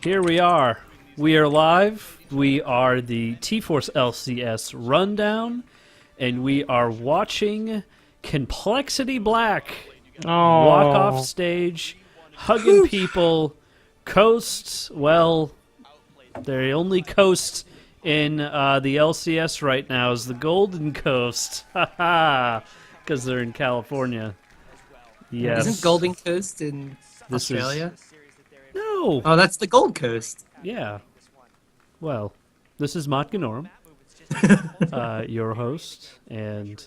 Here we are. We are live. We are the T-Force LCS Rundown, and we are watching Complexity Black walk off stage, hugging people, coast. Well, the only coast in the LCS right now is the Golden Coast. Haha, because they're in California. Yes. Isn't Golden Coast in Australia? No. Oh, that's the Gold Coast. Yeah. Well, this is Matt Ganorum, your host, and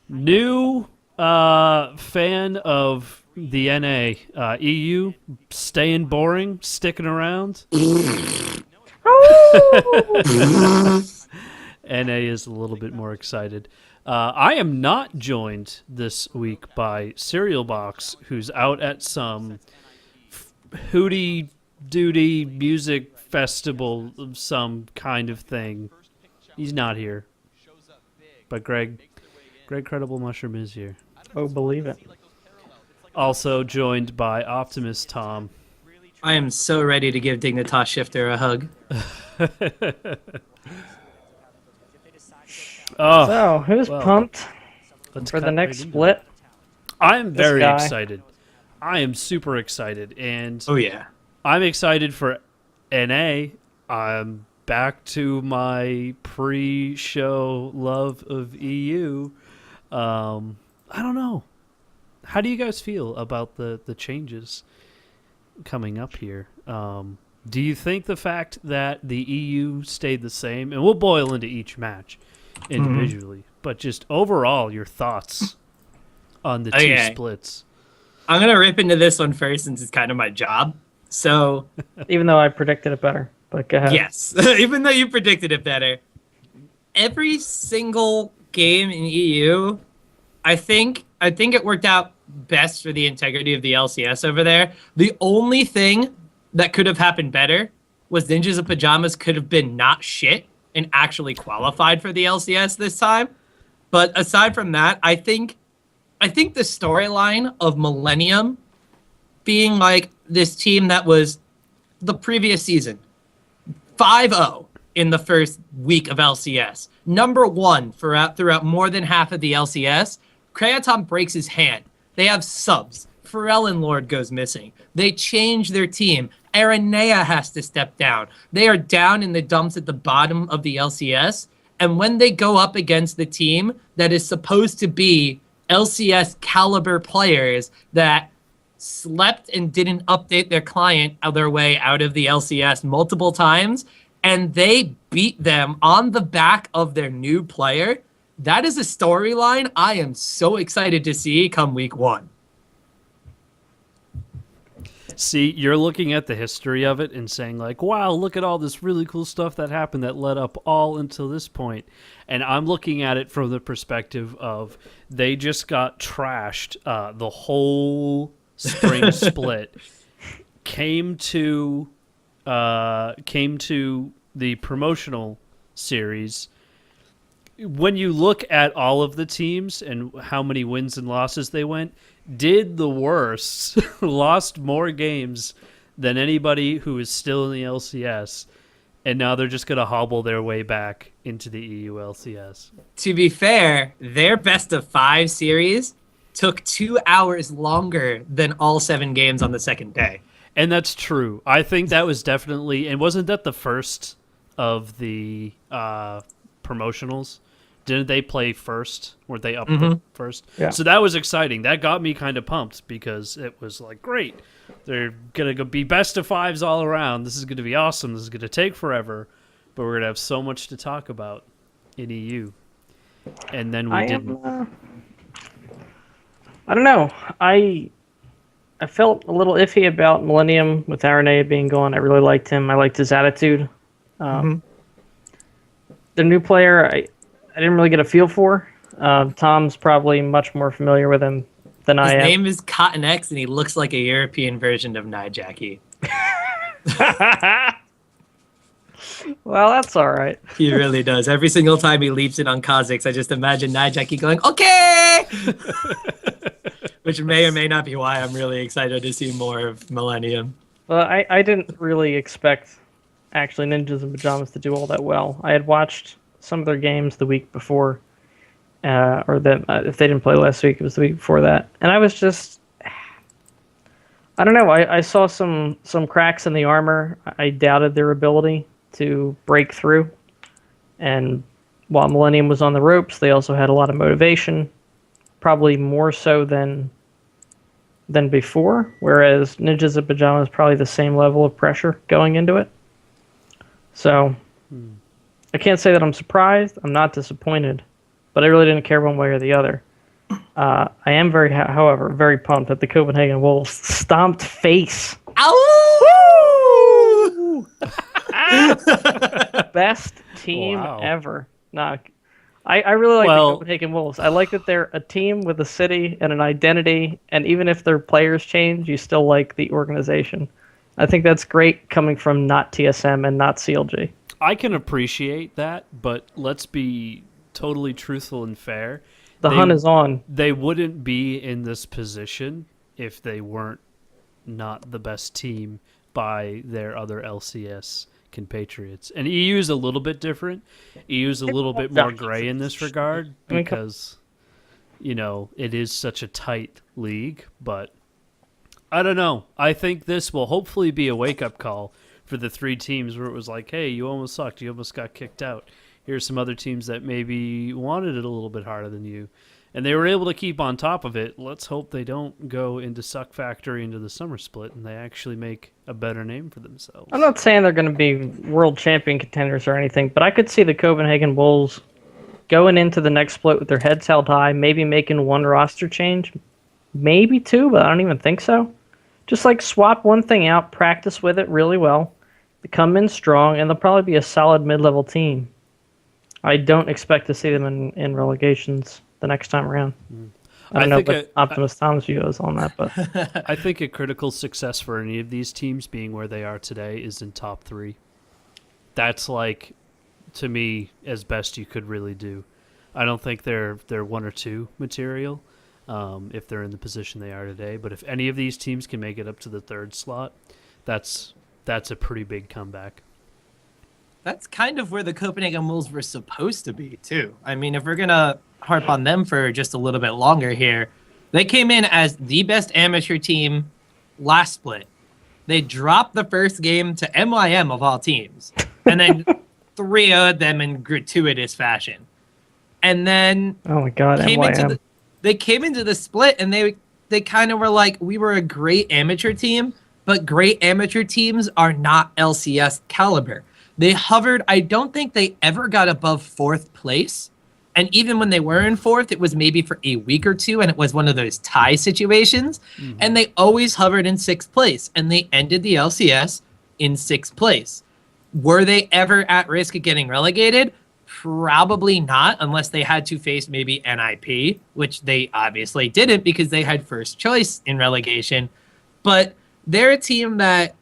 new fan of the NA. EU, staying boring, sticking around. NA is a little bit more excited. I am not joined this week by Cereal Box, who's out at some hootie doody music festival of some kind of thing. He's not here. But Greg Credible Mushroom is here. Oh, believe it. Also joined by Optimus Tom. I am so ready to give Dignitas Shifter a hug. So, who's pumped for the next split? I'm very excited. I am super excited, and Oh yeah. I'm excited for NA. I'm back to my pre-show love of EU. I don't know. How do you guys feel about the changes coming up here? Do you think the fact that the EU stayed the same, and we'll boil into each match individually, but just overall, your thoughts on the two splits? I'm going to rip into this one first since it's kind of my job. So, Even though I predicted it better, but go ahead. yes, even though you predicted it better, every single game in EU, I think it worked out best for the integrity of the LCS over there. The only thing that could have happened better was Ninjas of Pajamas could have been not shit and actually qualified for the LCS this time. But aside from that, I think the storyline of Millennium being like this team that was the previous season 5-0 in the first week of LCS, number one throughout more than half of the LCS. Kratom breaks his hand. They have subs. Pharrell Lord goes missing. They change their team. Aranea has to step down. They are down in the dumps at the bottom of the LCS. And when they go up against the team that is supposed to be LCS caliber players that slept and didn't update their client their way out of the LCS multiple times, and they beat them on the back of their new player, that is a storyline I am so excited to see come week one. See, you're looking at the history of it and saying like, wow, look at all this really cool stuff that happened that led up all until this point. And I'm looking at it from the perspective of they just got trashed the whole spring split. Came to the promotional series. When you look at all of the teams and how many wins and losses they went, did the worst, lost more games than anybody who is still in the LCS, and now they're just going to hobble their way back into the EU LCS. To be fair, their best of 5 series took 2 hours longer than all 7 games on the second day. And that's true. I think that was definitely, and wasn't that the first of the promotionals? Didn't they play first? Weren't they up first? Yeah. So that was exciting. That got me kind of pumped because it was like, great. They're going to be best of 5s all around. This is going to be awesome. This is going to take forever. But we're going to have so much to talk about in EU. And then we didn't. I don't know. I felt a little iffy about Millennium with Aranea being gone. I really liked him. I liked his attitude. The new player, I didn't really get a feel for. Tom's probably much more familiar with him than I am. His name is Cotton X, and he looks like a European version of Nijaki. Well, that's all right. He really does. Every single time he leaps in on Kha'Zix, I just imagine Nijaki going, okay! Which may or may not be why I'm really excited to see more of Millennium. Well, I didn't really expect actually Ninjas in Pajamas to do all that well. I had watched some of their games the week before, if they didn't play last week, it was the week before that, and I was just, I don't know. I saw some cracks in the armor. I doubted their ability to break through, and while Millennium was on the ropes, they also had a lot of motivation, probably more so than before, whereas Ninjas in Pajamas probably the same level of pressure going into it. So I can't say that I'm surprised. I'm not disappointed, but I really didn't care one way or the other. I am however, very pumped that the Copenhagen Wolves stomped face. Ow! Best team Wow. ever. Nah, I really like the Well- Copenhagen Wolves. I like that they're a team with a city and an identity, and even if their players change, you still like the organization. I think that's great coming from not TSM and not CLG. I can appreciate that, but let's be totally truthful and fair. The hunt is on. They wouldn't be in this position if they weren't not the best team by their other LCS compatriots. And EU is a little bit different. EU is a little bit more gray in this regard because, it is such a tight league. But I don't know. I think this will hopefully be a wake-up call for the three teams where it was like, hey, you almost sucked. You almost got kicked out. Here's some other teams that maybe wanted it a little bit harder than you. And they were able to keep on top of it. Let's hope they don't go into Suck Factory into the summer split and they actually make a better name for themselves. I'm not saying they're going to be world champion contenders or anything, but I could see the Copenhagen Wolves going into the next split with their heads held high, maybe making one roster change, maybe two, but I don't even think so. Just like swap one thing out, practice with it really well, come in strong, and they'll probably be a solid mid-level team. I don't expect to see them in relegations the next time around. I don't know what Optimus Tom's view is on that, but I think a critical success for any of these teams being where they are today is in top three. That's like, to me, as best you could really do. I don't think they're one or two material if they're in the position they are today. But if any of these teams can make it up to the third slot, that's a pretty big comeback. That's kind of where the Copenhagen Wolves were supposed to be, too. I mean, if we're going to harp on them for just a little bit longer here, they came in as the best amateur team last split. They dropped the first game to MYM of all teams, and then 3-0'd them in gratuitous fashion. And then oh my god, they came into the split, and they kind of were like, we were a great amateur team, but great amateur teams are not LCS caliber. They hovered. I don't think they ever got above fourth place. And even when they were in fourth, it was maybe for a week or two, and it was one of those tie situations. Mm-hmm. And they always hovered in sixth place, and they ended the LCS in sixth place. Were they ever at risk of getting relegated? Probably not, unless they had to face maybe NIP, which they obviously didn't because they had first choice in relegation. But they're a team that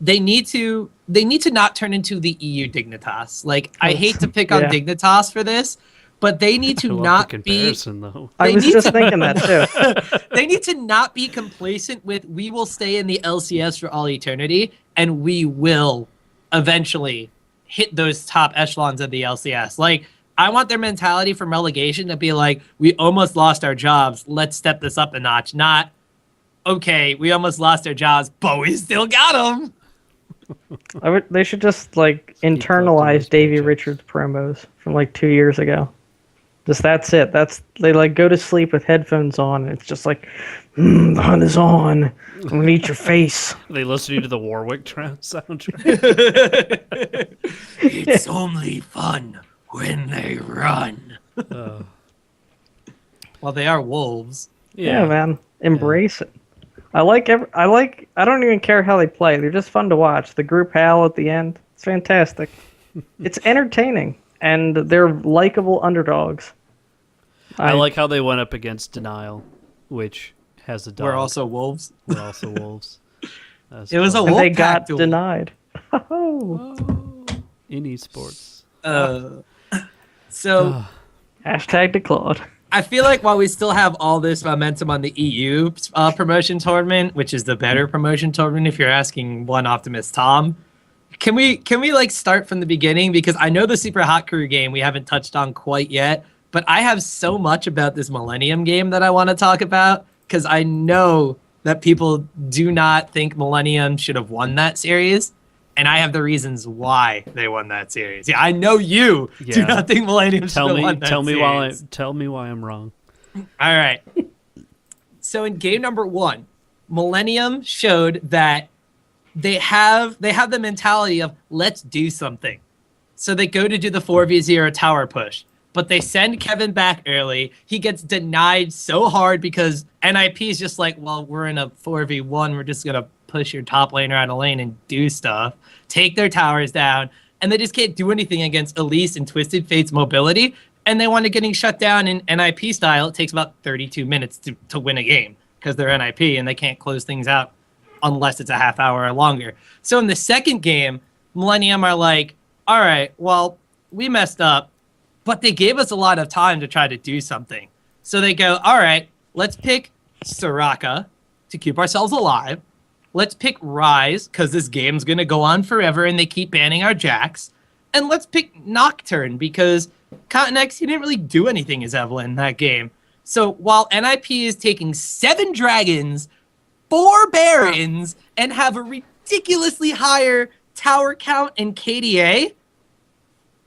they need to not turn into the EU Dignitas. Like, I hate to pick on Dignitas for this, but they need to not be. Though. I was just thinking that too. They need to not be complacent with, we will stay in the LCS for all eternity, and we will eventually hit those top echelons of the LCS. Like, I want their mentality from relegation to be like, we almost lost our jobs, let's step this up a notch. Not, okay, we almost lost our jobs, but we still got them. They should just like internalize Davey Richards promos from like 2 years ago. Just that's it. They like go to sleep with headphones on, and it's just like, the hunt is on. I'm gonna eat your face. They listening to the Warwick soundtrack. It's only fun when they run. Well, they are wolves. Yeah, man. Embrace it. I don't even care how they play. They're just fun to watch. The group howl at the end. It's fantastic. It's entertaining, and they're likable underdogs. I like how they went up against Denial, which has a dog. We're also wolves. We're also wolves. It was a and wolf they got duel. denied. In esports. So Hashtag to Claude. I feel like while we still have all this momentum on the EU promotion tournament, which is the better promotion tournament, if you're asking one optimist Tom, can we like start from the beginning? Because I know the Super Hot Crew game we haven't touched on quite yet, but I have so much about this Millennium game that I want to talk about because I know that people do not think Millennium should have won that series. And I have the reasons why they won that series. Yeah, I know you do not think Millennium should have won that series. Tell me why I'm wrong. All right. So in game number 1, Millennium showed that they have the mentality of let's do something. So they go to do the 4v0 tower push, but they send Kevin back early. He gets denied so hard because NIP is just like, well, we're in a 4v1. We're just going to push your top laner out of lane and do stuff, take their towers down, and they just can't do anything against Elise and Twisted Fate's mobility, and they wind up getting shut down in NIP style. It takes about 32 minutes to win a game because they're NIP and they can't close things out unless it's a half hour or longer. So in the second game, Millennium are like, all right, well, we messed up, but they gave us a lot of time to try to do something. So they go, all right, let's pick Soraka to keep ourselves alive. Let's pick Ryze, because this game's going to go on forever, and they keep banning our Jax. And let's pick Nocturne, because Cotton-X, he didn't really do anything as Evelyn in that game. So while NIP is taking 7 dragons, 4 barons, and have a ridiculously higher tower count and KDA,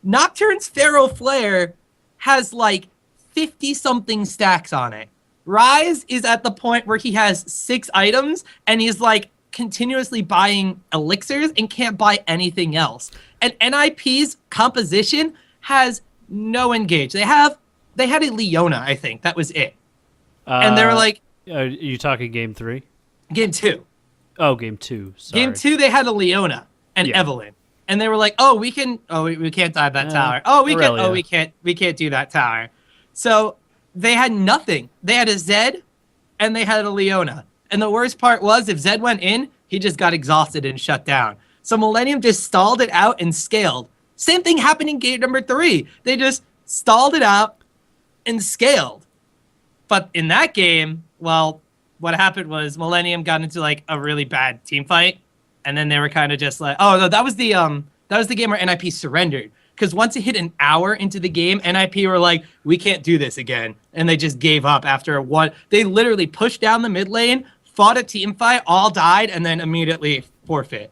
Nocturne's Pharaoh Flare has like 50-something stacks on it. Ryze is at the point where he has 6 items, and he's like continuously buying elixirs and can't buy anything else. And NIP's composition has no engage. They had a Leona, I think. That was it. And they were like... Are you talking game 3? Game 2. Oh, game 2. Sorry. Game 2, they had a Leona and Evelyn. And they were like, oh, we can't dive that tower. Oh, we can't do that tower. So they had nothing. They had a Zed and they had a Leona. And the worst part was if Zed went in, he just got exhausted and shut down. So Millennium just stalled it out and scaled. Same thing happened in game number 3. They just stalled it out and scaled. But in that game, well, what happened was Millennium got into like a really bad team fight. And then they were kind of just like, oh no, that was the game where NIP surrendered. Because once it hit an hour into the game, NIP were like, we can't do this again. And they just gave up after one. They literally pushed down the mid lane, fought a team fight, all died, and then immediately forfeit.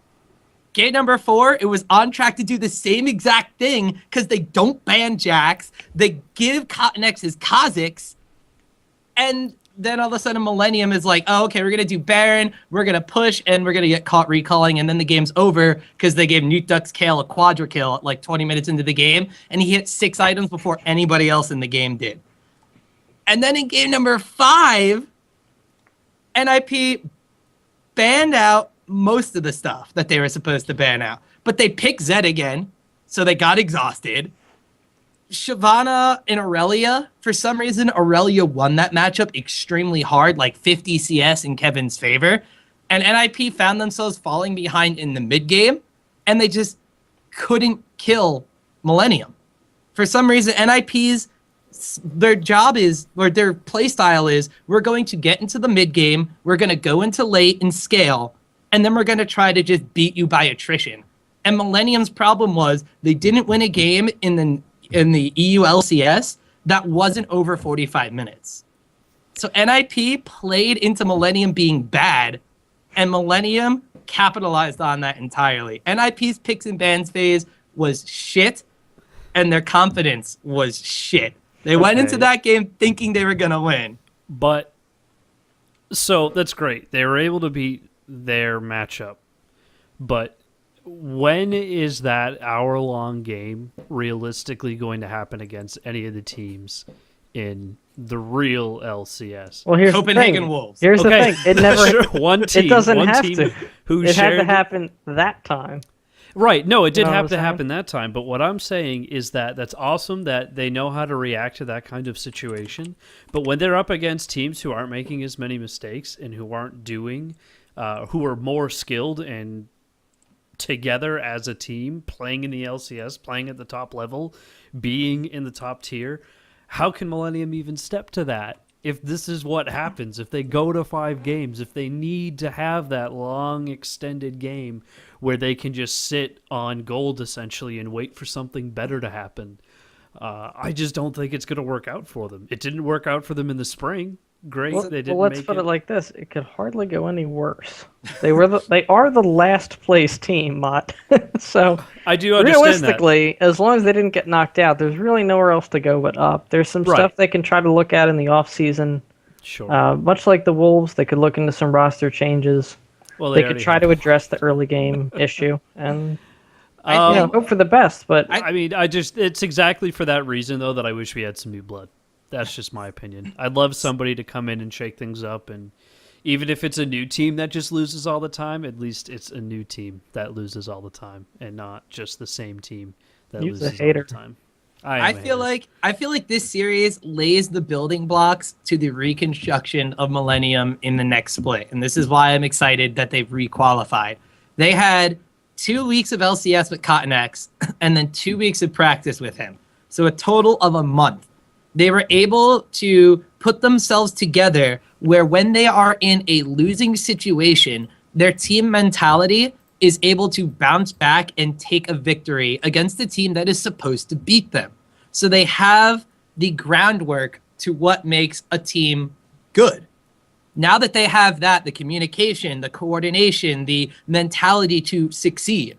Game number 4, it was on track to do the same exact thing because they don't ban Jax. They give Cotton-X his Kha'Zix. And then all of a sudden Millennium is like, oh, okay, we're going to do Baron, we're going to push, and we're going to get caught recalling, and then the game's over because they gave Newt Duck's Kale a quadra kill at like 20 minutes into the game, and he hit 6 items before anybody else in the game did. And then in game number 5, NIP banned out most of the stuff that they were supposed to ban out. But they picked Zed again, so they got exhausted. Shyvana and Aurelia, for some reason, Aurelia won that matchup extremely hard, like 50 CS in Kevin's favor. And NIP found themselves falling behind in the mid game, and they just couldn't kill Millennium. For some reason, NIP's, their job is, or their play style is, we're going to get into the mid game, we're going to go into late and scale, and then we're going to try to just beat you by attrition. And Millennium's problem was they didn't win a game in the EU LCS that wasn't over 45 minutes. So NIP played into Millennium being bad, and Millennium capitalized on that entirely. NIP's picks and bans phase was shit, and their confidence was shit. They went into that game thinking they were going to win. But, so that's great. They were able to beat their matchup. But when is that hour-long game realistically going to happen against any of the teams in the real LCS? Well, here's Copenhagen the thing. Wolves. Here's the thing. It never. Sure, one team. It doesn't one have team to. Who It had shared to happen that time. Right. No, it did You know have what to I'm happen that time. But what I'm saying is that that's awesome that they know how to react to that kind of situation. But when they're up against teams who aren't making as many mistakes and who aren't doing, who are more skilled and together as a team, playing in the LCS, playing at the top level, being in the top tier, how can Millennium even step to that? If this is what happens, if they go to 5 games, if they need to have that long extended game where they can just sit on gold essentially and wait for something better to happen, I just don't think it's going to work out for them. It didn't work out for them in the spring. Great, they didn't let's make put it like this: it could hardly go any worse. They are the last place team, Mott. So I do understand realistically, as long as they didn't get knocked out, there's really nowhere else to go but up. There's some Right. stuff they can try to look at in the off season. Sure. Much like the Wolves, they could look into some roster changes. Well, They could already try have. to address the early game issue and I think hope for the best. But I mean, it's exactly for that reason, though, that I wish we had some new blood. That's just my opinion. I'd love somebody to come in and shake things up. And even if it's a new team that just loses all the time, at least it's a new team that loses all the time and not just the same team that You's a loses all hater. the time. I feel like this series lays the building blocks to the reconstruction of Millennium in the next split. And this is why I'm excited that they've requalified. They had 2 weeks of LCS with Cotton X and then 2 weeks of practice with him. So a total of a month. They were able to put themselves together where when they are in a losing situation, their team mentality is able to bounce back and take a victory against a team that is supposed to beat them. So they have the groundwork to what makes a team good. Now that they have that, the communication, the coordination, the mentality to succeed,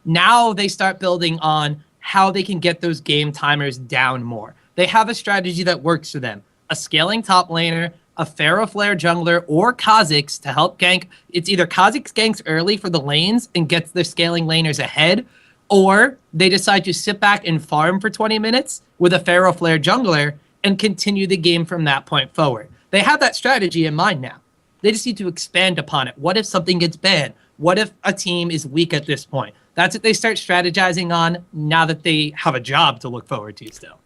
now they start building on how they can get those game timers down more. They have a strategy that works for them. A scaling top laner, a Pharaoh Flare jungler, or Kha'Zix to help gank. It's either Kha'Zix ganks early for the lanes and gets their scaling laners ahead, or they decide to sit back and farm for 20 minutes with a Pharaoh Flare jungler and continue the game from that point forward. They have that strategy in mind now. They just need to expand upon it. What if something gets banned? What if a team is weak at this point? That's what they start strategizing on now that they have a job to look forward to still.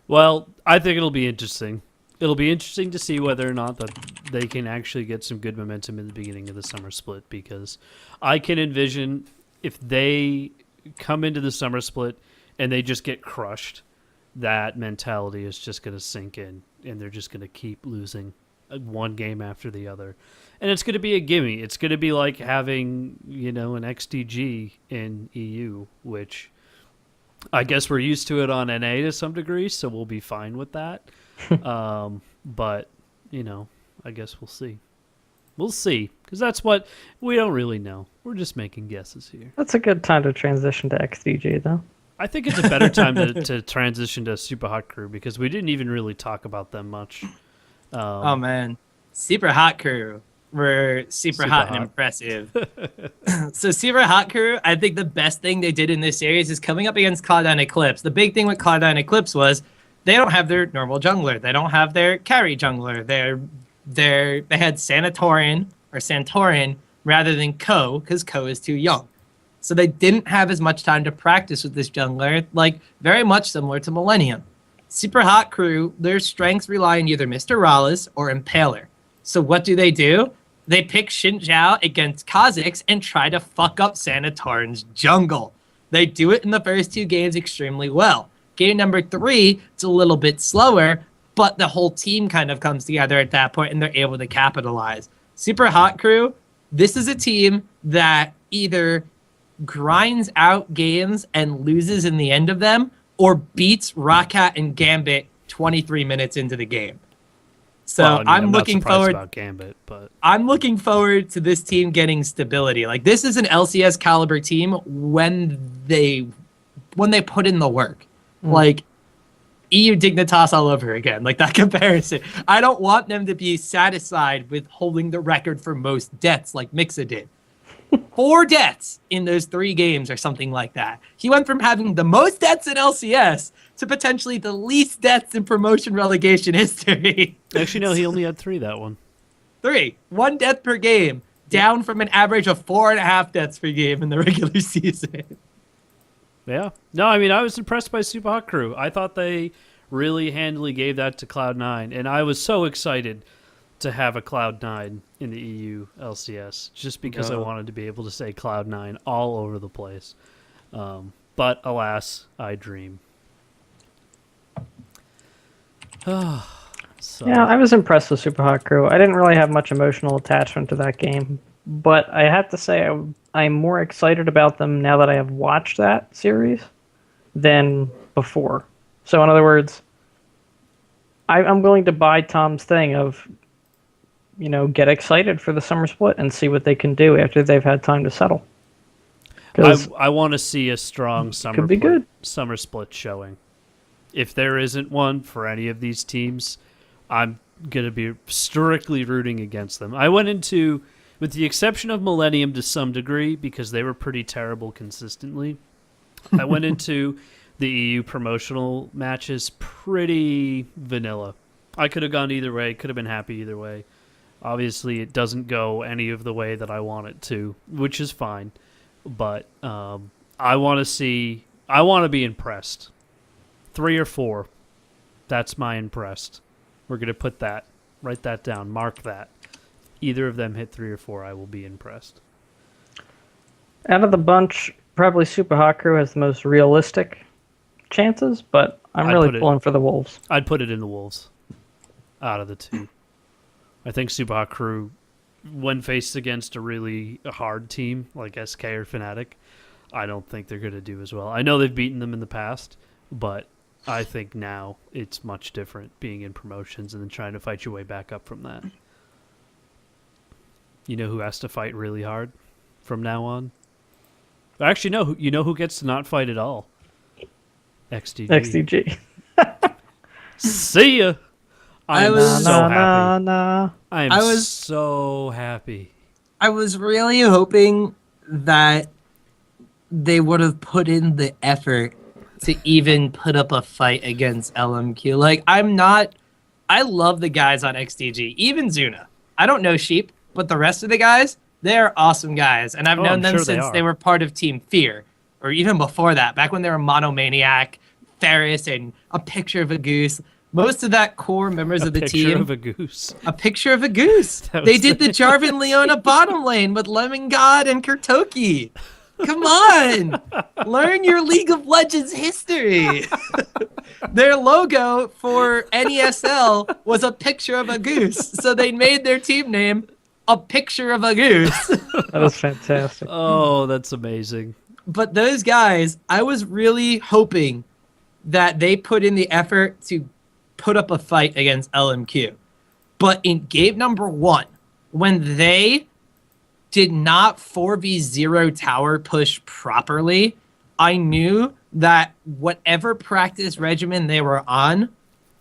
Well, I think it'll be interesting. It'll be interesting to see whether or not that they can actually get some good momentum in the beginning of the summer split, because I can envision if they come into the summer split and they just get crushed, that mentality is just going to sink in and they're just going to keep losing one game after the other. And it's going to be a gimme. It's going to be like having, an XDG in EU, which I guess we're used to it on NA to some degree, so we'll be fine with that. But, I guess we'll see. We'll see, because that's what we don't really know. We're just making guesses here. that's a good time to transition to XDG, though. I think it's a better time to transition to Super Hot Crew, because we didn't even really talk about them much. Oh, man. Super Hot Crew were super hot and impressive. So Super Hot Crew, I think the best thing they did in this series is coming up against Cloud9 Eclipse. The big thing with Cloud9 Eclipse was they don't have their normal jungler. They don't have their carry jungler. They had Santorin rather than Ko, because Ko is too young. So they didn't have as much time to practice with this jungler, like very much similar to Millennium. Super Hot Crew, their strengths rely on either Mr. Rallis or Impaler. So what do? They pick Xin Zhao against Kha'Zix and try to fuck up Sanatorin's jungle. They do it in the first 2 games extremely well. Game number 3, it's a little bit slower, but the whole team kind of comes together at that point and they're able to capitalize. Super Hot Crew, this is a team that either grinds out games and loses in the end of them, or beats Roccat and Gambit 23 minutes into the game. So Well, I'm not looking surprised forward. about Gambit, but I'm looking forward to this team getting stability. Like, this is an LCS caliber team when they put in the work. Like, EU Dignitas all over again. Like, that comparison. I don't want them to be satisfied with holding the record for most deaths like Mixa did. 4 deaths in those 3 games or something like that. He went from having the most deaths in LCS to potentially the least deaths in promotion relegation history. actually, no, he only had 3 that one. 3. 1 death per game, down from an average of 4.5 deaths per game in the regular season. Yeah. No, I mean, I was impressed by Super Hot Crew. I thought they really handily gave that to Cloud9, and I was so excited to have a Cloud9 in the EU LCS, just because I wanted to be able to say Cloud9 all over the place. But alas, I dream. So, Yeah, I was impressed with Super Hot Crew. I didn't really have much emotional attachment to that game, but I have to say I'm more excited about them now that I have watched that series than before. So, in other words, I'm willing to buy Tom's thing of, get excited for the summer split and see what they can do after they've had time to settle. Because I want to see a strong could be good. summer split showing. If there isn't one for any of these teams, I'm going to be strictly rooting against them. I went into, with the exception of Millennium to some degree, because they were pretty terrible consistently, I went into the EU promotional matches pretty vanilla. I could have gone either way, could have been happy either way. Obviously, it doesn't go any of the way that I want it to, which is fine. But I want to be impressed. 3 or 4, that's my impressed. We're going to write that down, mark that. Either of them hit 3 or 4, I will be impressed. Out of the bunch, probably Super Hot Crew has the most realistic chances, but I'm really pulling for the Wolves. I'd put it in the Wolves out of the 2. I think Super Hot Crew, when faced against a really hard team like SK or Fnatic, I don't think they're going to do as well. I know they've beaten them in the past, but I think now it's much different being in promotions and then trying to fight your way back up from that. You know who has to fight really hard from now on? Actually, no. You know who gets to not fight at all? XDG. See ya! I am so happy. I am so happy. I was really hoping that they would have put in the effort to even put up a fight against LMQ. Like, I love the guys on XDG, even Zuna. I don't know Sheep, but the rest of the guys, they're awesome guys. And I've known them since they were part of Team Fear, or even before that, back when they were Monomaniac, Ferris, and a picture of a goose. Most of that core members of the team. A picture of a goose. A picture of a goose. They did the Jarvan Leona bottom lane with Lemon God and Kurtoki. Come on. Learn your League of Legends history. Their logo for NESL was a picture of a goose. So they made their team name a picture of a goose. That was fantastic. Oh, that's amazing. But those guys, I was really hoping that they put in the effort to put up a fight against LMQ. But in game number 1, when they did not 4v0 tower push properly, I knew that whatever practice regimen they were on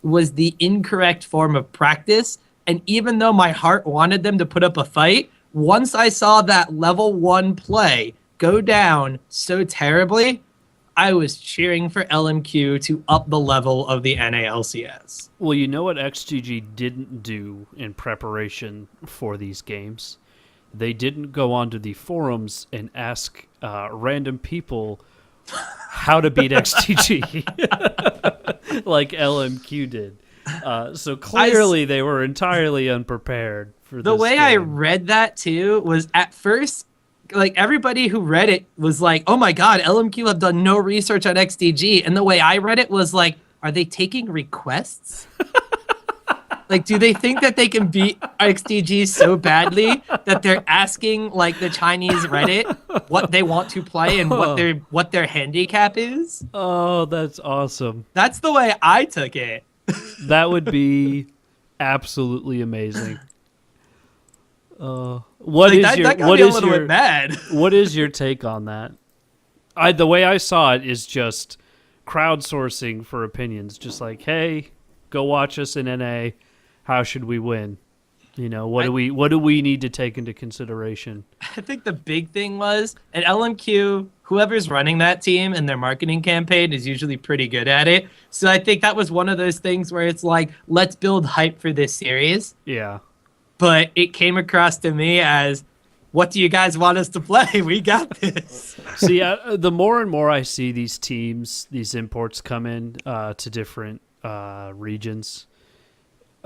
was the incorrect form of practice. And even though my heart wanted them to put up a fight, once I saw that level 1 play go down so terribly, I was cheering for LMQ to up the level of the NALCS. Well, you know what XGG didn't do in preparation for these games? They didn't go onto the forums and ask random people how to beat XGG like LMQ did. So clearly they were entirely unprepared for this. The way game. I read that too was at first, like everybody who read it was like, oh my God, LMQ have done no research on XDG. And the way I read it was like, are they taking requests? Like, do they think that they can beat XDG so badly that they're asking like the Chinese Reddit what they want to play and what their handicap is? Oh, that's awesome. That's the way I took it. That would be absolutely amazing. What is your take on that? The way I saw it is just crowdsourcing for opinions. Just like, hey, go watch us in NA. How should we win? You know, what do we need to take into consideration? I think the big thing was at LMQ, whoever's running that team and their marketing campaign is usually pretty good at it. So I think that was one of those things where it's like, let's build hype for this series. Yeah. But it came across to me as, what do you guys want us to play? We got this. See, the more and more I see these teams, these imports come in to different regions,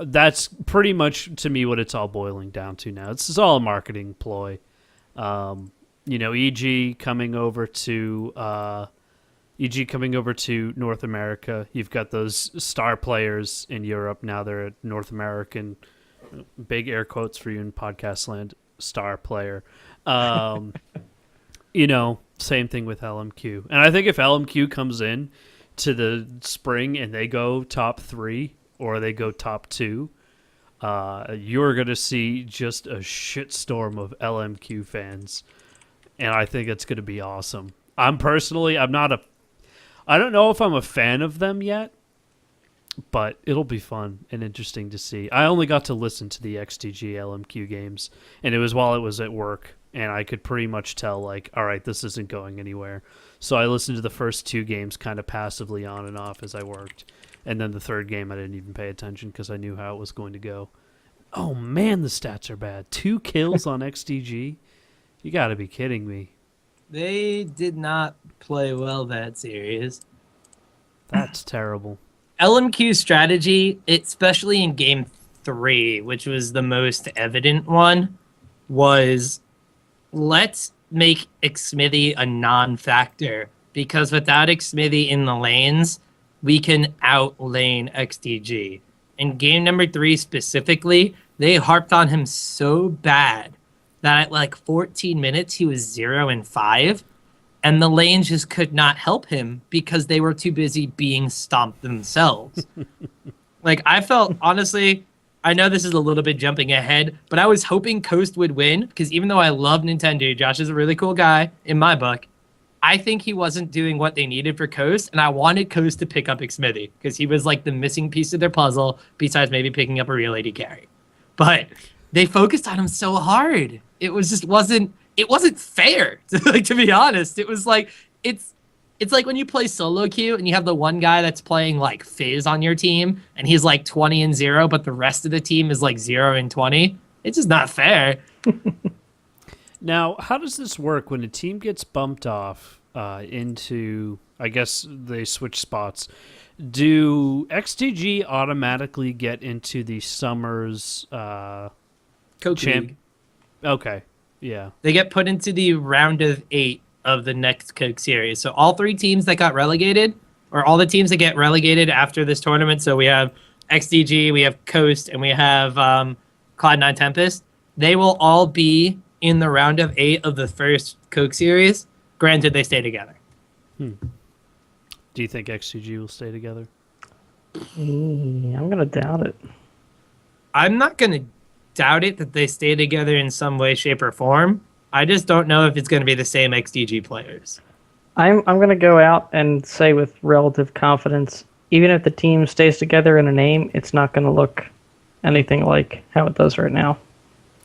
that's pretty much, to me, what it's all boiling down to now. This is all a marketing ploy. EG coming over to EG coming over to North America. You've got those star players in Europe. Now they're a North American, big air quotes for you in podcast land, star player. Same thing with LMQ. And I think if LMQ comes in to the spring and they go top 3 or they go top 2, you're going to see just a shitstorm of LMQ fans. And I think it's going to be awesome. I don't know if I'm a fan of them yet, but it'll be fun and interesting to see. I only got to listen to the XTG LMQ games, and it was while it was at work, and I could pretty much tell, like, all right, this isn't going anywhere. So I listened to the first 2 games kind of passively on and off as I worked, and then the third game I didn't even pay attention because I knew how it was going to go. Oh, man, the stats are bad. 2 kills on XTG? You got to be kidding me. They did not play well that series. That's terrible. LMQ's strategy, especially in game 3, which was the most evident one, was let's make Xmithy a non-factor, because without Xmithy in the lanes, we can out-lane XDG. In game number 3 specifically, they harped on him so bad that at like 14 minutes, he was 0-5, and the lanes just could not help him because they were too busy being stomped themselves. Like, I felt, honestly, I know this is a little bit jumping ahead, but I was hoping Coast would win, because even though I love Nintendo, Josh is a really cool guy in my book, I think he wasn't doing what they needed for Coast, and I wanted Coast to pick up Xmithy, because he was like the missing piece of their puzzle, besides maybe picking up a real AD carry. But they focused on him so hard. It wasn't fair, to be honest. It was like, it's like when you play solo queue and you have the one guy that's playing like Fizz on your team and he's like 20-0, but the rest of the team is like 0-20. It's just not fair. Now, how does this work when a team gets bumped off into, I guess they switch spots? Do XTG automatically get into the Summers Coke League. Okay, yeah. They get put into the round of 8 of the next Coke series. So all 3 teams that got relegated, or all the teams that get relegated after this tournament, so we have XDG, we have Coast, and we have Cloud9 Tempest, they will all be in the round of 8 of the first Coke series. Granted, they stay together. Do you think XTG will stay together? I'm going to doubt it. I'm not going to doubt it that they stay together in some way, shape, or form. I just don't know if it's going to be the same XDG players. I'm going to go out and say with relative confidence, even if the team stays together in a name, it's not going to look anything like how it does right now.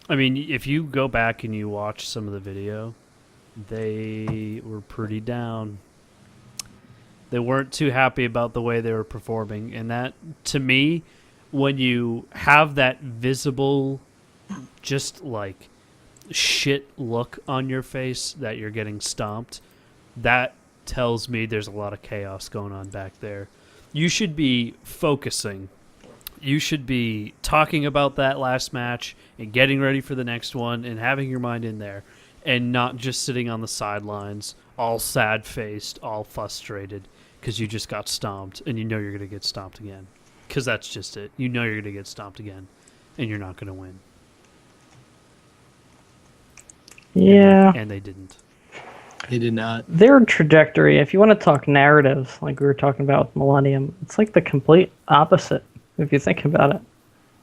I mean, if you go back and you watch some of the video, they were pretty down. They weren't too happy about the way they were performing. And that, to me, when you have that visible, just like shit look on your face that you're getting stomped, that tells me there's a lot of chaos going on back there. You should be focusing. You should be talking about that last match and getting ready for the next one and having your mind in there and not just sitting on the sidelines all sad-faced, all frustrated because you just got stomped and you know you're going to get stomped again. Because that's just it. You know you're going to get stomped again and you're not going to win. Yeah. And they didn't. They did not. Their trajectory, if you want to talk narratives, like we were talking about with Millennium, it's like the complete opposite, if you think about it.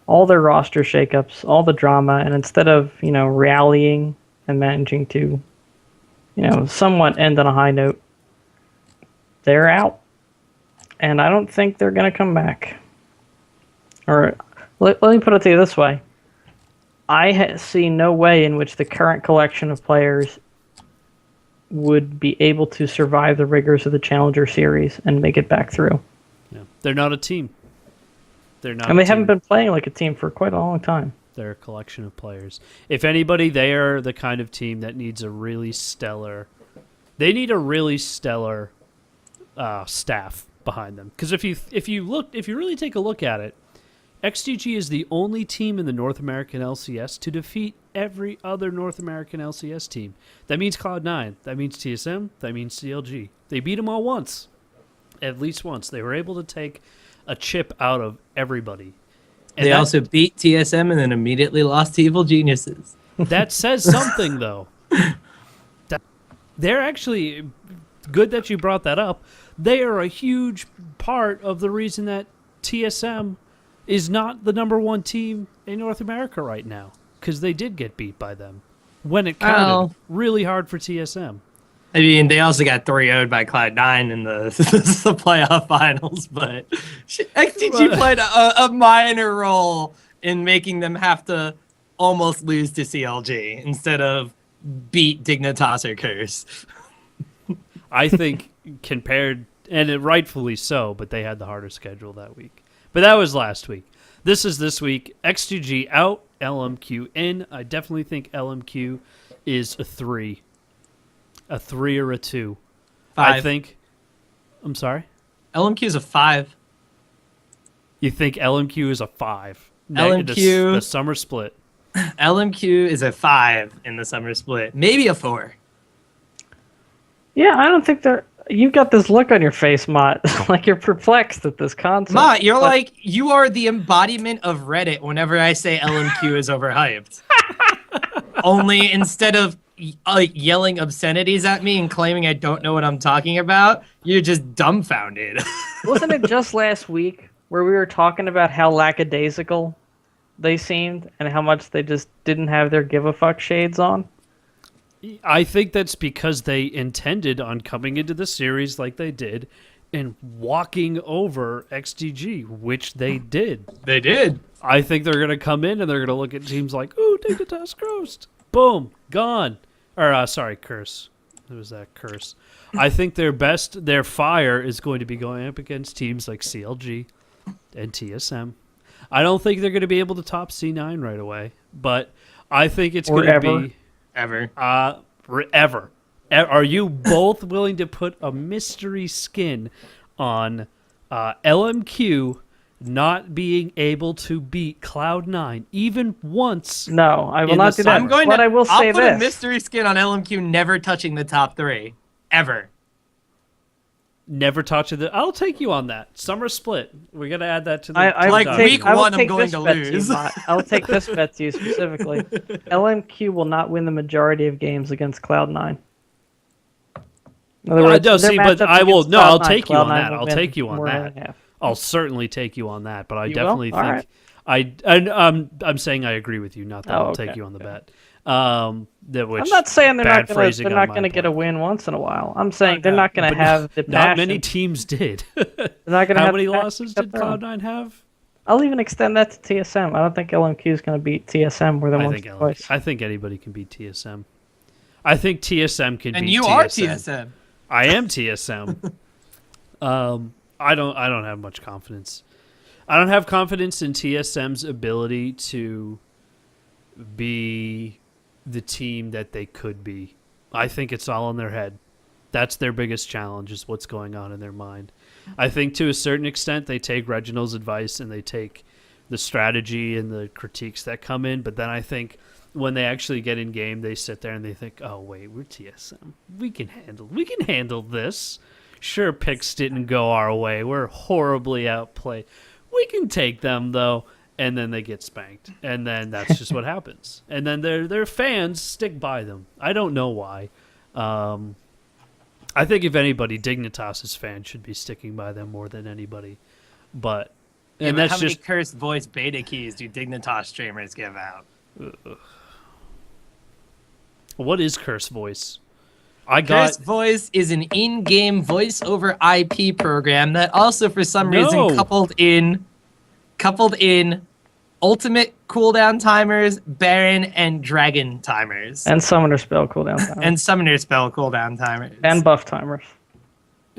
All their roster shakeups, all the drama, and instead of, rallying and managing to, somewhat end on a high note, they're out. And I don't think they're going to come back. Or, let me put it to you this way. I see no way in which the current collection of players would be able to survive the rigors of the Challenger Series and make it back through. Yeah. They're not a team. They're not. And they haven't been playing like a team for quite a long time. They're a collection of players. If anybody, they are the kind of team that needs a really stellar. They need a really stellar staff behind them. Because if you really take a look at it, XDG is the only team in the North American LCS to defeat every other North American LCS team. That means Cloud9. That means TSM. That means CLG. They beat them all once. At least once. They were able to take a chip out of everybody. And They also beat TSM and then immediately lost to Evil Geniuses. that says something, though. They're actually good that you brought that up. They are a huge part of the reason that TSM is not the number one team in North America right now, because they did get beat by them when it counted. Well, really hard for TSM. I mean, they also got 3-0'd by Cloud9 in the playoff finals, but XTG played a minor role in making them have to almost lose to CLG instead of beat Dignitas or Curse. I think compared, and it rightfully so, but they had the harder schedule that week. But that was last week. This is this week. X2G out, LMQ in. I definitely think LMQ is a 3. A 3 or a 2. 5. I think. I'm sorry? LMQ is a 5. You think LMQ is a 5? LMQ. The summer split. LMQ is a 5 in the summer split. Maybe a 4. Yeah, I don't think they're. You've got this look on your face, Mott, like you're perplexed at this concept. Mott, you're like, you are the embodiment of Reddit whenever I say LMQ is overhyped. Only instead of yelling obscenities at me and claiming I don't know what I'm talking about, you're just dumbfounded. Wasn't it just last week where we were talking about how lackadaisical they seemed and how much they just didn't have their give a fuck shades on? I think that's because they intended on coming into the series like they did and walking over XDG, which they did. They did. I think they're going to come in and they're going to look at teams like, ooh, Dignitas Ghost. Boom, gone. Or, sorry, Curse. Who was that? Curse. I think their fire is going to be going up against teams like CLG and TSM. I don't think they're going to be able to top C9 right away, but I think it's going to be... Ever. Ever. Are you both willing to put a mystery skin on LMQ not being able to beat Cloud9 even once? No, I will not do that. I'll put a mystery skin on LMQ never touching the top 3. Ever. Never touch it. I'll take you on that. Summer split. We're going to add that to the... week 1, I'm going to lose. I'll take this bet to you specifically. LMQ will not win the majority of games against Cloud9. In other words, I'll take you on that. I'll take you on that. I'll certainly take you on that, but I definitely think... Right. I'm saying I agree with you, not that I'll take you on the bet. I'm not saying they're not going to get a win once in a while. I'm saying they're not going to have the passion. Not many teams did. How many losses did Cloud9 have? I'll even extend that to TSM. I don't think LMQ is going to beat TSM more than once or twice. I think anybody can beat TSM. I think TSM can beat TSM. And you are TSM. I am TSM. I don't have much confidence. I don't have confidence in TSM's ability to be the team that they could be. I think it's all in their head. That's their biggest challenge, is what's going on in their mind. I think to a certain extent they take Reginald's advice and they take the strategy and the critiques that come in, but then I think when they actually get in game, they sit there and they think, oh wait, we're TSM. We can handle this. Sure, picks didn't go our way. We're horribly outplayed. We can take them though. And then they get spanked. And then that's just what happens. And then their fans stick by them. I don't know why. I think if anybody, Dignitas' fans should be sticking by them more than anybody. But how many cursed voice beta keys do Dignitas streamers give out? What is curse voice? Curse voice is an in-game voice over IP program that also for some reason coupled in ultimate cooldown timers, Baron, and Dragon timers. And Summoner spell cooldown timers. And buff timers.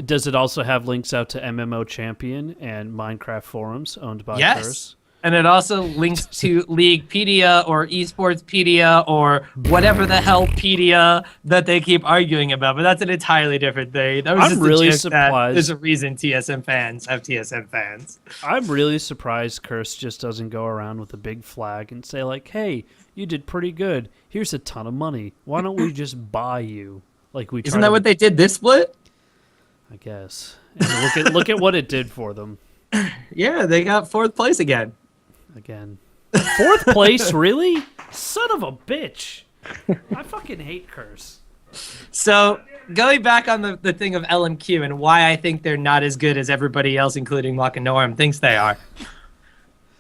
Does it also have links out to MMO Champion and Minecraft forums owned by Curse? And it also links to Leaguepedia or Esportspedia or whatever the hell pedia that they keep arguing about. But that's an entirely different thing. That was I'm just really a joke that surprised. there's a reason TSM fans have TSM fans. I'm really surprised Curse just doesn't go around with a big flag and say like, "Hey, you did pretty good. Here's a ton of money. Why don't we just buy you?" Like we. Isn't that what they did this split? I guess. And look at what it did for them. Yeah, they got 4th place again. Again. 4th place, really? Son of a bitch. I fucking hate Curse. So going back on the thing of LMQ and why I think they're not as good as everybody else, including Makanorum, thinks they are.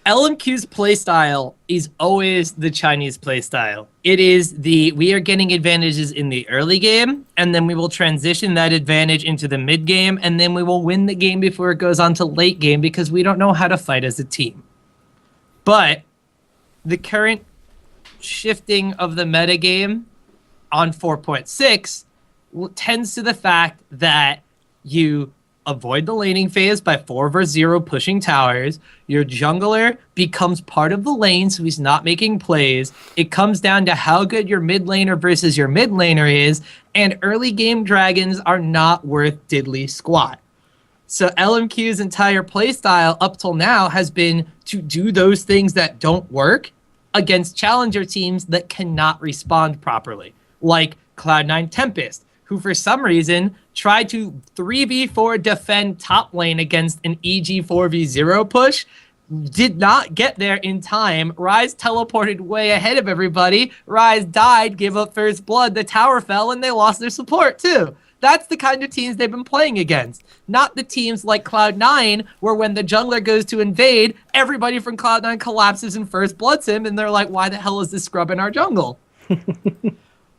LMQ's playstyle is always the Chinese playstyle. It is we are getting advantages in the early game, and then we will transition that advantage into the mid game, and then we will win the game before it goes on to late game because we don't know how to fight as a team. But the current shifting of the metagame on 4.6 tends to the fact that you avoid the laning phase by 4v0 pushing towers. Your jungler becomes part of the lane, so he's not making plays. It comes down to how good your mid laner versus your mid laner is, and early game dragons are not worth diddly squat. So LMQ's entire playstyle up till now has been to do those things that don't work against challenger teams that cannot respond properly, like Cloud9 Tempest, who for some reason tried to 3v4 defend top lane against an EG 4v0 push, did not get there in time. Ryze teleported way ahead of everybody. Ryze died, gave up first blood, the tower fell, and they lost their support too. That's the kind of teams they've been playing against. Not the teams like Cloud9, where when the jungler goes to invade, everybody from Cloud9 collapses and first bloods him, and they're like, why the hell is this scrub in our jungle?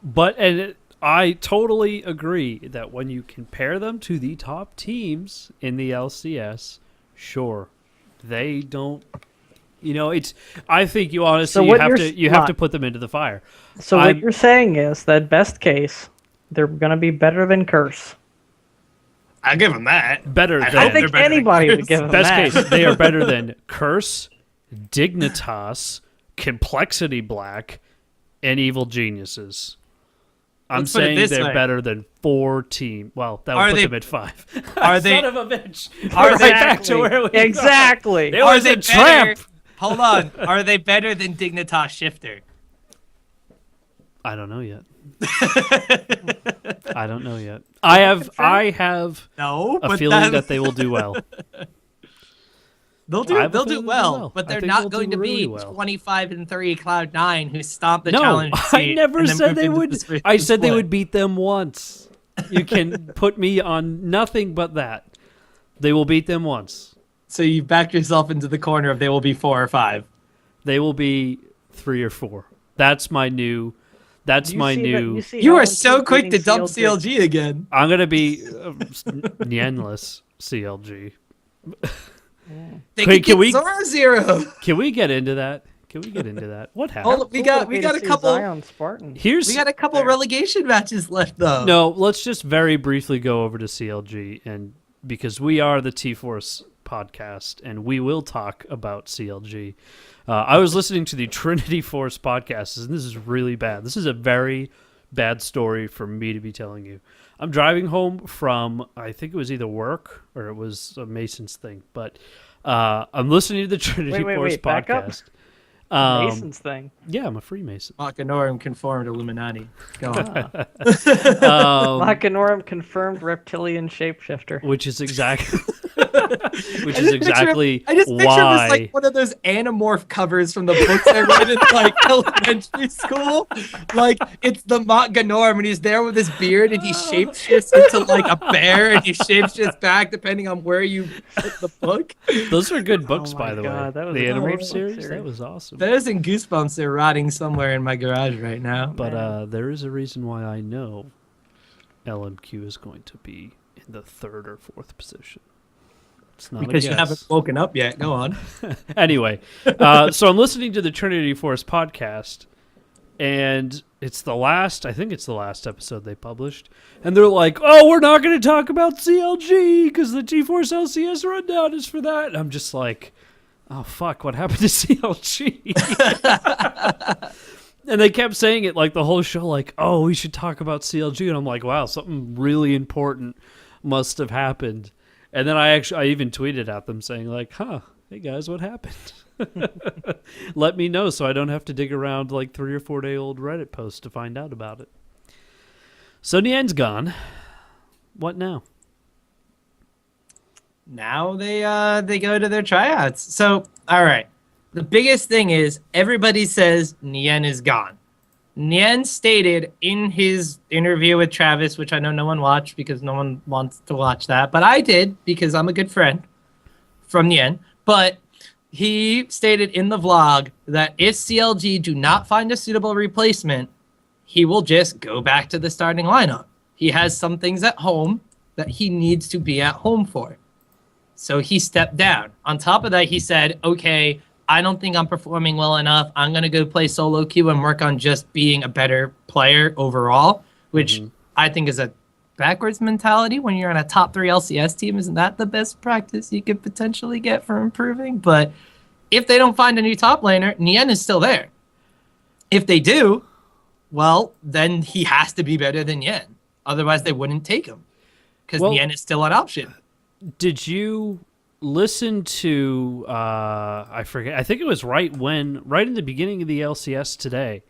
But I totally agree that when you compare them to the top teams in the LCS, sure, they don't. You know, it's. I think you honestly have to put them into the fire. So what you're saying is that best case, they're going to be better than Curse. I give them that. Better than. I think anybody would give them best that. case, they are better than Curse, Dignitas, Complexity Black, and Evil Geniuses. I'm saying they're better than 4 teams. Well, that would put them at 5. Are they? Son of a bitch. Are they back to where we exactly? It was a trap. Hold on. Are they better than Dignitas Shifter? I don't know yet. I don't know yet. I have a feeling that they will do well. They'll do well, but they're not going to be 25-3 Cloud9 who stomp the challenge seat. I never said they would. I said they would beat them once. You can put me on nothing but that. They will beat them once. So you backed yourself into the corner of they will be 4 or 5. They will be 3 or 4. That's my new. That's my new. You are so quick to dump CLG again. I'm gonna be Nienless CLG. Can we Zora 0? Can we get into that? What happened? Oh, we got a couple. We got a couple relegation matches left though. No, let's just very briefly go over to CLG, and because we are the T-Force podcast, and we will talk about CLG. I was listening to the Trinity Force podcast, and this is really bad. This is a very bad story for me to be telling you. I'm driving home from, I think it was either work or it was a Mason's thing, but I'm listening to the Trinity Force podcast. Mason's thing. Yeah, I'm a Freemason. Makanorum confirmed Illuminati. Go on. Makanorum confirmed reptilian shapeshifter. Which is exactly... Which I is exactly picture him why. as like one of those Animorph covers from the books I read in like elementary school. Like it's the Makanorum, and he's there with his beard, and he shapeshifts into like a bear, and he shapeshifts back depending on where you put the book. Those are good books, by the way. That was the a Animorph great series, that was awesome. Those and Goosebumps are rotting somewhere in my garage right now. But there is a reason why I know LMQ is going to be in the 3rd or 4th position. It's not because you haven't woken up yet. Go on. Anyway, so I'm listening to the Trinity Force podcast, and it's the last episode they published, and they're like, oh, we're not going to talk about CLG because the T-Force LCS Rundown is for that. And I'm just like, oh, fuck, what happened to CLG? And they kept saying it like the whole show, like, oh, we should talk about CLG. And I'm like, wow, something really important must have happened. And then I even tweeted at them saying like, hey guys, what happened? Let me know so I don't have to dig around like 3 or 4 day old Reddit posts to find out about it. So Nian's gone. What now? Now they go to their tryouts. So, all right. The biggest thing is everybody says Nian is gone. Nian stated in his interview with Travis, which I know no one watched because no one wants to watch that, but I did because I'm a good friend from Nian. But he stated in the vlog that if CLG do not find a suitable replacement, he will just go back to the starting lineup. He has some things at home that he needs to be at home for. So he stepped down. On top of that, he said, okay, I don't think I'm performing well enough. I'm going to go play solo queue and work on just being a better player overall, which I think is a backwards mentality when you're on a top 3 LCS team. Isn't that the best practice you could potentially get for improving? But if they don't find a new top laner, Nian is still there. If they do, well, then he has to be better than Yen. Otherwise, they wouldn't take him because Nian is still an option. Did you listen to I forget, I think it was right in the beginning of the LCS today,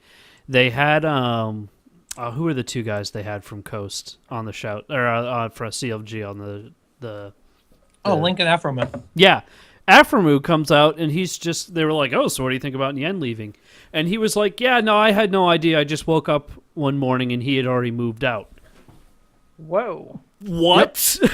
they had who are the 2 guys they had from Coast on the shout, or for CLG on the Link and Afromu. Yeah, Afromu comes out and they were like, oh, so what do you think about Nian leaving? And he was like, yeah, no, I had no idea. I just woke up one morning and he had already moved out. Whoa. What? Yep.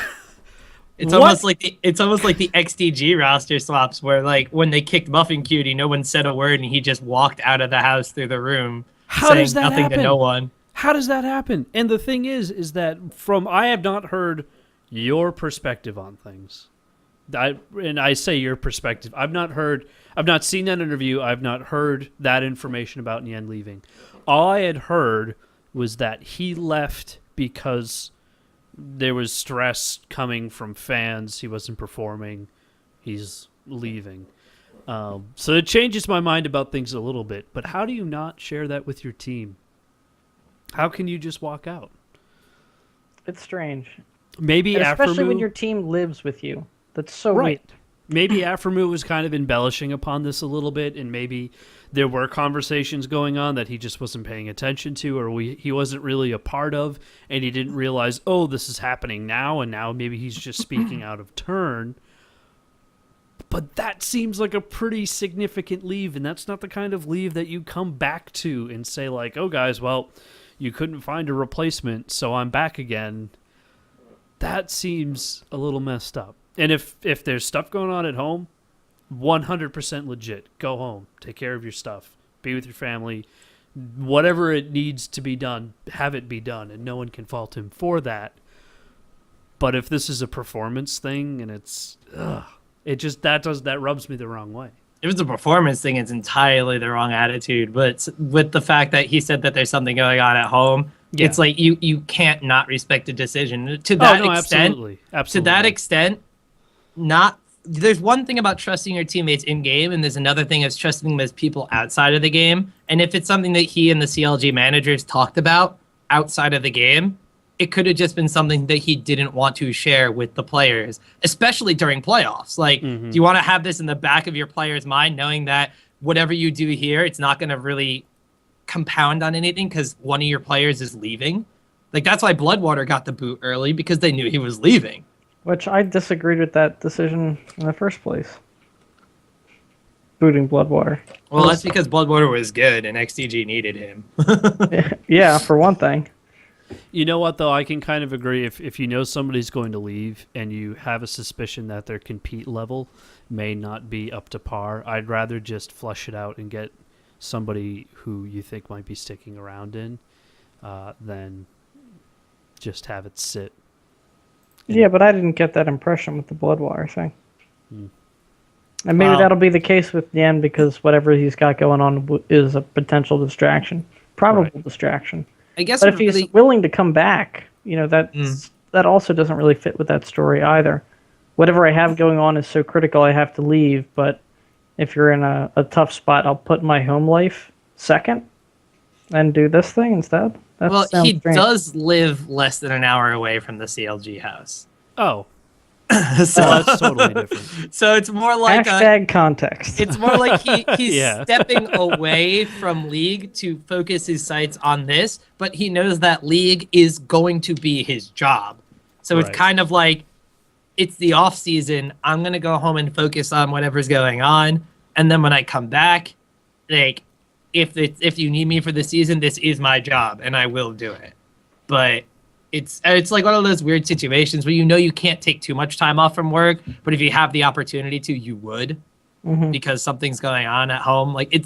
It's almost like the XDG roster swaps where, like, when they kicked Muffin Cutie, no one said a word and he just walked out of the house through the room saying nothing to no one. How does that happen? And the thing is that I have not heard your perspective on things. I say your perspective. I've not seen that interview. I've not heard that information about Nian leaving. All I had heard was that he left because there was stress coming from fans. He wasn't performing. He's leaving. So it changes my mind about things a little bit. But how do you not share that with your team? How can you just walk out? It's strange. Maybe especially when your team lives with you. That's so weird. Maybe Afromu was kind of embellishing upon this a little bit, and maybe there were conversations going on that he just wasn't paying attention to, or he wasn't really a part of, and he didn't realize, oh, this is happening now, and now maybe he's just speaking out of turn. But that seems like a pretty significant leave, and that's not the kind of leave that you come back to and say, like, oh, guys, well, you couldn't find a replacement, so I'm back again. That seems a little messed up. And if there's stuff going on at home, 100% legit. Go home. Take care of your stuff. Be with your family. Whatever it needs to be done, have it be done. And no one can fault him for that. But if this is a performance thing and that rubs me the wrong way. If it's a performance thing, it's entirely the wrong attitude. But with the fact that he said that there's something going on at home, it's like you can't not respect a decision. To that extent, absolutely. To that extent, there's one thing about trusting your teammates in game, and there's another thing as trusting them as people outside of the game. And if it's something that he and the CLG managers talked about outside of the game, it could have just been something that he didn't want to share with the players, especially during playoffs. Like, do you want to have this in the back of your player's mind, knowing that whatever you do here, it's not going to really compound on anything because one of your players is leaving? Like, that's why Bloodwater got the boot early, because they knew he was leaving. Which I disagreed with that decision in the first place. Booting Bloodwater. Well, that's because Bloodwater was good and XDG needed him. Yeah, for one thing. You know what, though? I can kind of agree. If you know somebody's going to leave and you have a suspicion that their compete level may not be up to par, I'd rather just flush it out and get somebody who you think might be sticking around in than just have it sit. Yeah, but I didn't get that impression with the Bloodwater thing. And maybe that'll be the case with Yan, because whatever he's got going on is a potential distraction. Probable distraction. I guess, but if he's willing to come back, that also doesn't really fit with that story either. Whatever I have going on is so critical I have to leave, but if you're in a tough spot, I'll put my home life second and do this thing instead. That Well, sounds he strange. does live less than an hour away from the CLG house. Oh, So, well, that's totally different. so it's more like Hashtag context. it's more like he's Yeah. stepping away from League to focus his sights on this, but he knows that League is going to be his job. So it's Right. kind of like it's the off season. I'm gonna go home and focus on whatever's going on, and then when I come back, like if you need me for the season, this is my job, and I will do it. But it's like one of those weird situations where you can't take too much time off from work, but if you have the opportunity to, you would, because something's going on at home. Like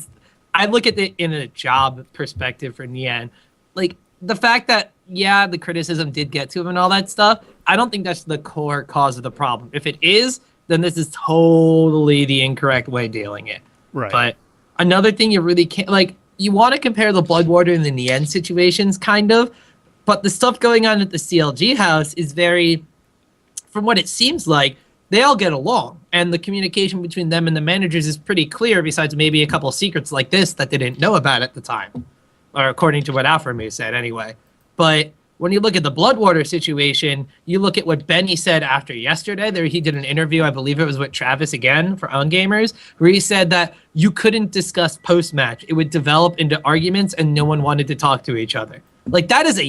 I look at it in a job perspective for Nian. Like the fact that the criticism did get to him and all that stuff, I don't think that's the core cause of the problem. If it is, then this is totally the incorrect way of dealing it. Right. But another thing you really can't, like, you want to compare the Bloodwater and the Nian situations, kind of, but the stuff going on at the CLG house is very, from what it seems like, they all get along. And the communication between them and the managers is pretty clear, besides maybe a couple secrets like this that they didn't know about at the time. Or according to what Alfremu said, anyway. But when you look at the Bloodwater situation, you look at what Benny said after yesterday. There, he did an interview, I believe it was with Travis again for On Gamers, where he said that you couldn't discuss post-match. It would develop into arguments and no one wanted to talk to each other. Like, that is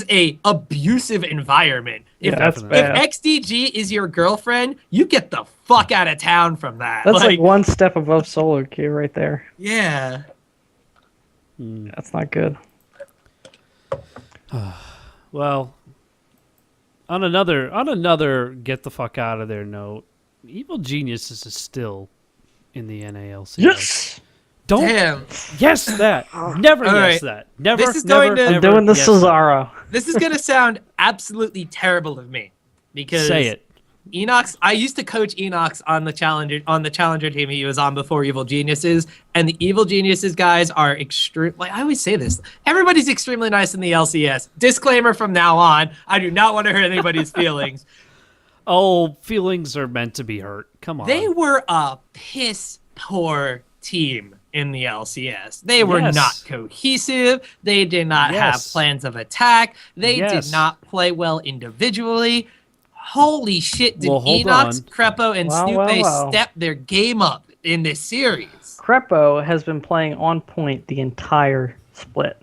a abusive environment. Yeah, that's If bad. XDG is your girlfriend, you get the fuck out of town from that. That's like one step above solo queue right there. Yeah. That's not good. Well, on another get the fuck out of there note, Evil Geniuses is still in the NALCS. Yes! Don't Damn. yes that. Never All yes right. that. Never. This is never, going to- I'm never doing the yes that. Cesaro. This is going to sound absolutely terrible of me because Say it. Enox, I used to coach Enox on the challenger team he was on before Evil Geniuses, and the Evil Geniuses guys are extreme. Like I always say this, everybody's extremely nice in the LCS. Disclaimer from now on: I do not want to hurt anybody's feelings. Oh, feelings are meant to be hurt. Come on. They were a piss poor team in the LCS. They were Yes. not cohesive. They did not have Yes. plans of attack. They Yes. did not play well individually. Holy shit, did Well, hold Enox, on. Crepo, and Wow, Snoopy wow, wow. step their game up in this series? Crepo has been playing on point the entire split.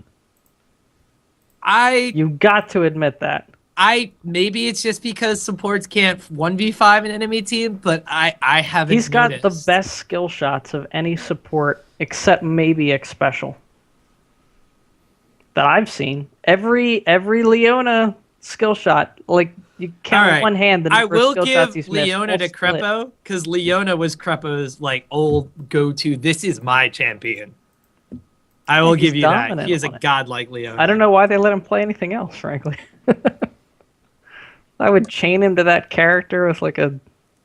You got to admit that. Maybe it's just because supports can't 1v5 an enemy team, but I haven't He's got the noticed. best skill shots of any support except maybe X Special that I've seen. Every Leona skill shot, like you count All right. one hand. The I number of will skill give shots he's missed Leona all to split. Crepo because Leona was Crepo's like old go-to. This is my champion. I will he's give you that. dominant He is a on it. godlike Leona. I don't know why they let him play anything else, frankly. I would chain him to that character with like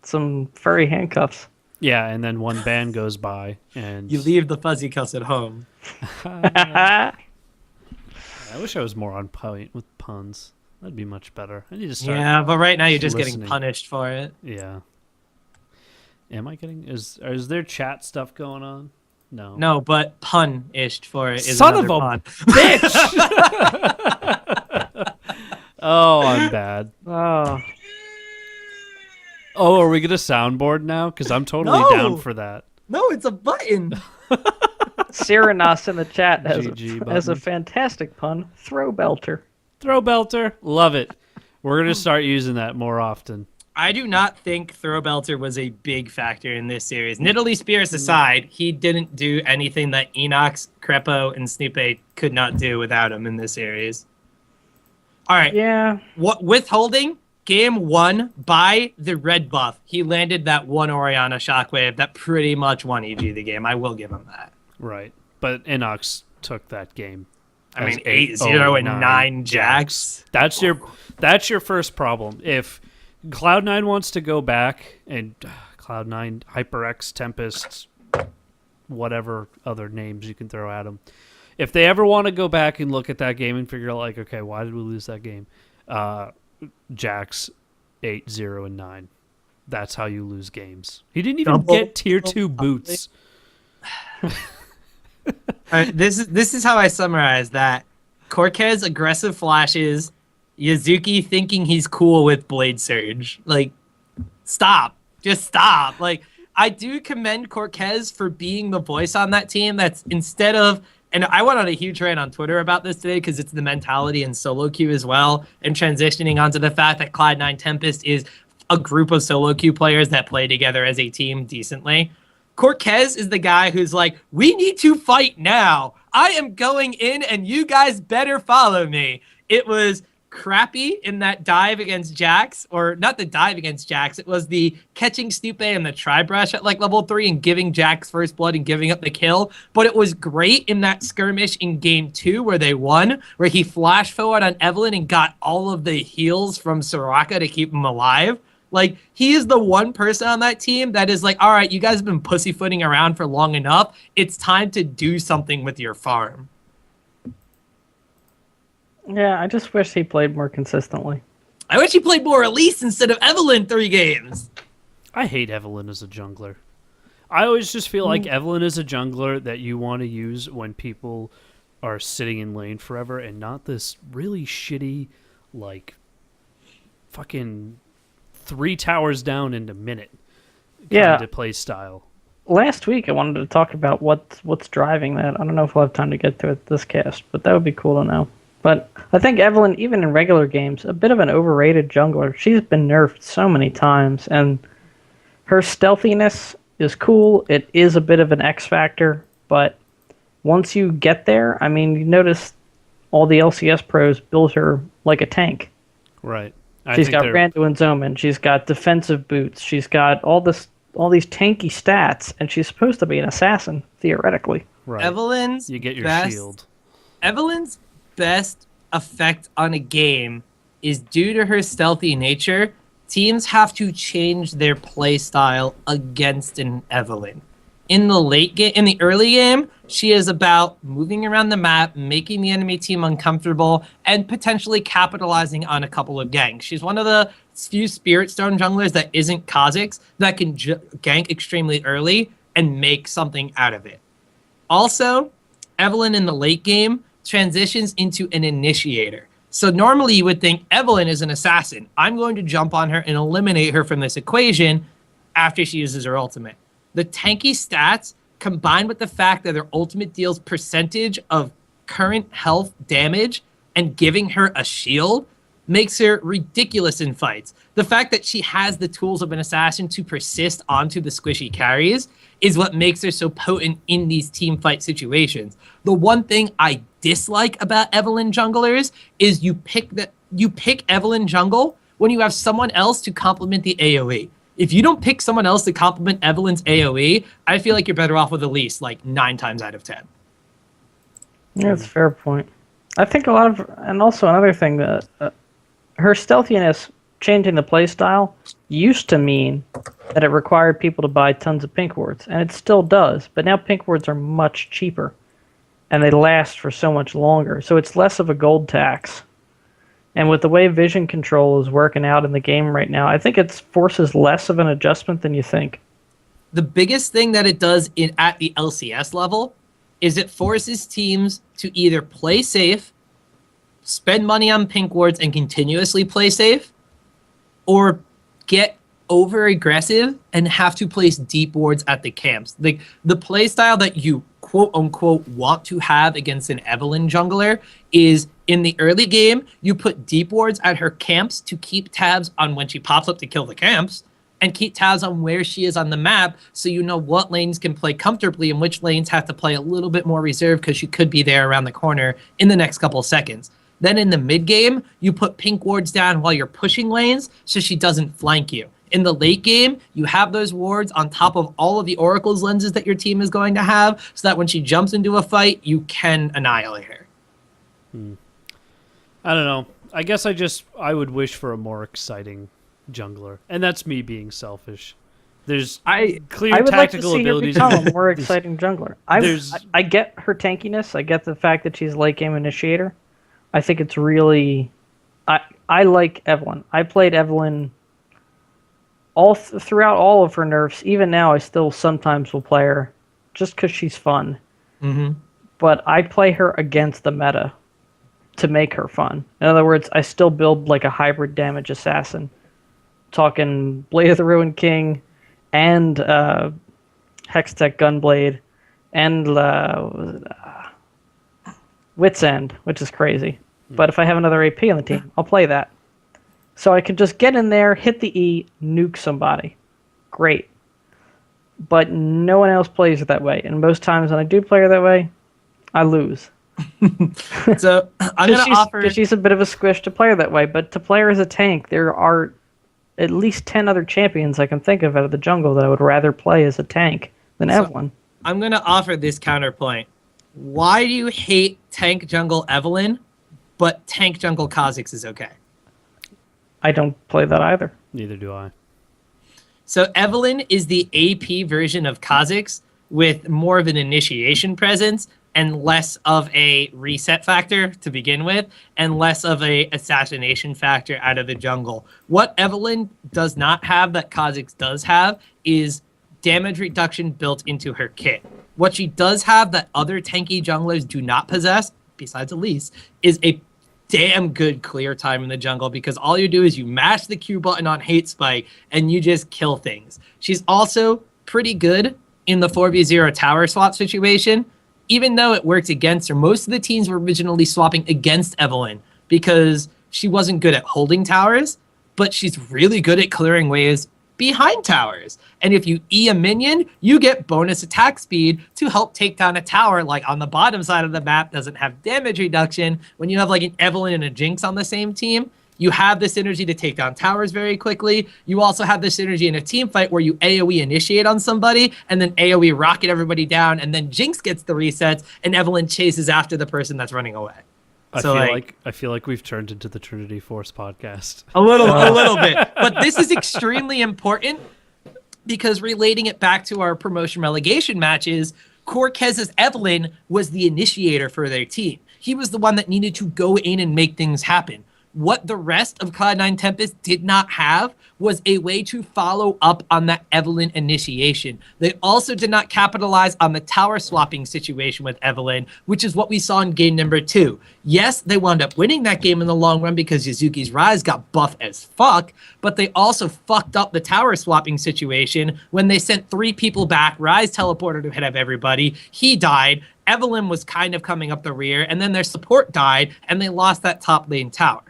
some furry handcuffs. Yeah, and then one band goes by, and You leave the fuzzy cuss at home. I wish I was more on point with puns. That'd be much better. I need to start. Yeah, but right now you're just listening. getting punished for it. Yeah. Am I getting? Is there chat stuff going on? No. No, but pun-ish for it is Son of another a pun. bitch! Oh, I'm bad. Oh, Oh, are we gonna soundboard now? Because I'm totally No. down for that. No, it's a button. Cyranos in the chat has GG has a button. fantastic pun. Throw belter. Throw belter, love it. We're gonna start using that more often. I do not think Throwbelter was a big factor in this series. Nidalee Spears aside, he didn't do anything that Enox, Crepo, and Snoopy could not do without him in this series. All right. Yeah. What withholding? Game 1 by the red buff. He landed that one Oriana shockwave that pretty much won EG the game. I will give him that. Right. But Inox took that game. I as mean, 8-0 and 9 jacks. That's your first problem. If Cloud9 wants to go back and Cloud9, HyperX, Tempest, whatever other names you can throw at them, if they ever want to go back and look at that game and figure out, like, okay, why did we lose that game? Jax 8-0 and 9. that's how you lose games. He didn't even get tier 2 boots. All right, this is how I summarize that. Cortez aggressive flashes, Yazuki thinking he's cool with Blade Surge. Like, stop. Just stop. Like, I do commend Cortez for being the voice on that team that's instead of, and I went on a huge rant on Twitter about this today because it's the mentality in solo queue as well, and transitioning onto the fact that Cloud9 Tempest is a group of solo queue players that play together as a team decently. Cortez is the guy who's like, we need to fight now. I am going in and you guys better follow me. It was crappy in that dive against Jax, or not the dive against Jax. It was the catching Stupe and the tri-brush at like level 3 and giving Jax first blood and giving up the kill. But it was great in that skirmish in game 2 where they won, where he flashed forward on Evelynn and got all of the heals from Soraka to keep him alive. Like, he is the one person on that team that is like, all right, you guys have been pussyfooting around for long enough. It's time to do something with your farm. Yeah, I just wish he played more consistently. I wish he played more Elise instead of Evelynn 3 games. I hate Evelynn as a jungler. I always just feel like Evelynn is a jungler that you want to use when people are sitting in lane forever and not this really shitty, like, fucking 3 towers down in a minute kind of play style. Last week I wanted to talk about what's driving that. I don't know if we'll have time to get to it this cast, but that would be cool to know. But I think Evelynn, even in regular games, a bit of an overrated jungler. She's been nerfed so many times, and her stealthiness is cool. It is a bit of an X factor, but once you get there, I mean, you notice all the LCS pros build her like a tank. Right. She's got Rando and Zoman. She's got defensive boots. She's got all these tanky stats, and she's supposed to be an assassin theoretically. Right. Evelyn's you get your shield. Evelyn's best effect on a game is due to her stealthy nature. Teams have to change their play style against an Evelynn. In the late game, in the early game, she is about moving around the map, making the enemy team uncomfortable, and potentially capitalizing on a couple of ganks. She's one of the few Spirit Stone junglers that isn't Kha'Zix that can gank extremely early and make something out of it. Also, Evelynn in the late game transitions into an initiator. So normally you would think Evelynn is an assassin. I'm going to jump on her and eliminate her from this equation after she uses her ultimate. The tanky stats, combined with the fact that her ultimate deals percentage of current health damage and giving her a shield, makes her ridiculous in fights. The fact that she has the tools of an assassin to persist onto the squishy carries is what makes her so potent in these team fight situations. The one thing I dislike about Evelynn junglers is you pick Evelynn jungle when you have someone else to complement the AoE. If you don't pick someone else to complement Evelynn's AoE, I feel like you're better off with Elise like 9 times out of 10. Yeah, that's a fair point. I think a lot of, and also another thing, that her stealthiness changing the playstyle used to mean that it required people to buy tons of pink wards, and it still does, but now pink wards are much cheaper, and they last for so much longer, so it's less of a gold tax. And with the way vision control is working out in the game right now, I think it forces less of an adjustment than you think. The biggest thing that it does at the LCS level is it forces teams to either play safe, spend money on pink wards and continuously play safe, or get over aggressive and have to place deep wards at the camps. Like the play style that you quote unquote want to have against an Evelynn jungler is in the early game, you put deep wards at her camps to keep tabs on when she pops up to kill the camps, and keep tabs on where she is on the map so you know what lanes can play comfortably and which lanes have to play a little bit more reserved because she could be there around the corner in the next couple of seconds. Then in the mid game, you put pink wards down while you're pushing lanes so she doesn't flank you. In the late game, you have those wards on top of all of the Oracle's lenses that your team is going to have so that when she jumps into a fight, you can annihilate her. I don't know. I guess I would wish for a more exciting jungler. And that's me being selfish. There's clear I would tactical like to see abilities. her become a more exciting jungler. I get her tankiness. I get the fact that she's late game initiator. I think it's really... I like Evelynn. I played Evelynn throughout all of her nerfs, even now, I still sometimes will play her just because she's fun. Mm-hmm. But I play her against the meta to make her fun. In other words, I still build like a hybrid damage assassin, talking Blade of the Ruined King and Hextech Gunblade and Wit's End, which is crazy. But if I have another AP on the team, I'll play that. So I can just get in there, hit the E, nuke somebody. Great. But no one else plays it that way. And most times when I do play her that way, I lose. So I'm going to offer... Because she's a bit of a squish to play her that way. But to play her as a tank, there are at least 10 other champions I can think of out of the jungle that I would rather play as a tank than Evelyn. I'm going to offer this counterpoint. Why do you hate tank jungle Evelyn, but tank jungle Kha'Zix is okay? I don't play that either. Neither do I. So Evelyn is the AP version of Kha'Zix with more of an initiation presence and less of a reset factor to begin with, and less of a assassination factor out of the jungle. What Evelyn does not have that Kha'Zix does have is damage reduction built into her kit. What she does have that other tanky junglers do not possess, besides Elise, is a damn good clear time in the jungle, because all you do is you mash the Q button on Hate Spike and you just kill things. She's also pretty good in the 4v0 tower swap situation, even though it worked against her. Most of the teams were originally swapping against Evelyn because she wasn't good at holding towers, but she's really good at clearing waves behind towers. And if you E a minion, you get bonus attack speed to help take down a tower, like on the bottom side of the map doesn't have damage reduction. When you have like an Evelyn and a Jinx on the same team, you have this synergy to take down towers very quickly. You also have this synergy in a team fight where you AoE initiate on somebody and then AoE rocket everybody down, and then Jinx gets the resets and Evelyn chases after the person that's running away. I feel like we've turned into the Trinity Force podcast. A little bit. But this is extremely important because relating it back to our promotion relegation matches, Cortez's Evelyn was the initiator for their team. He was the one that needed to go in and make things happen. What the rest of Cloud9 Tempest did not have was a way to follow up on that Evelyn initiation. They also did not capitalize on the tower swapping situation with Evelyn, which is what we saw in game number 2. Yes, they wound up winning that game in the long run because Yuzuki's Rise got buff as fuck, but they also fucked up the tower swapping situation when they sent 3 people back. Rise teleported ahead of everybody. He died. Evelyn was kind of coming up the rear, and then their support died, and they lost that top lane tower.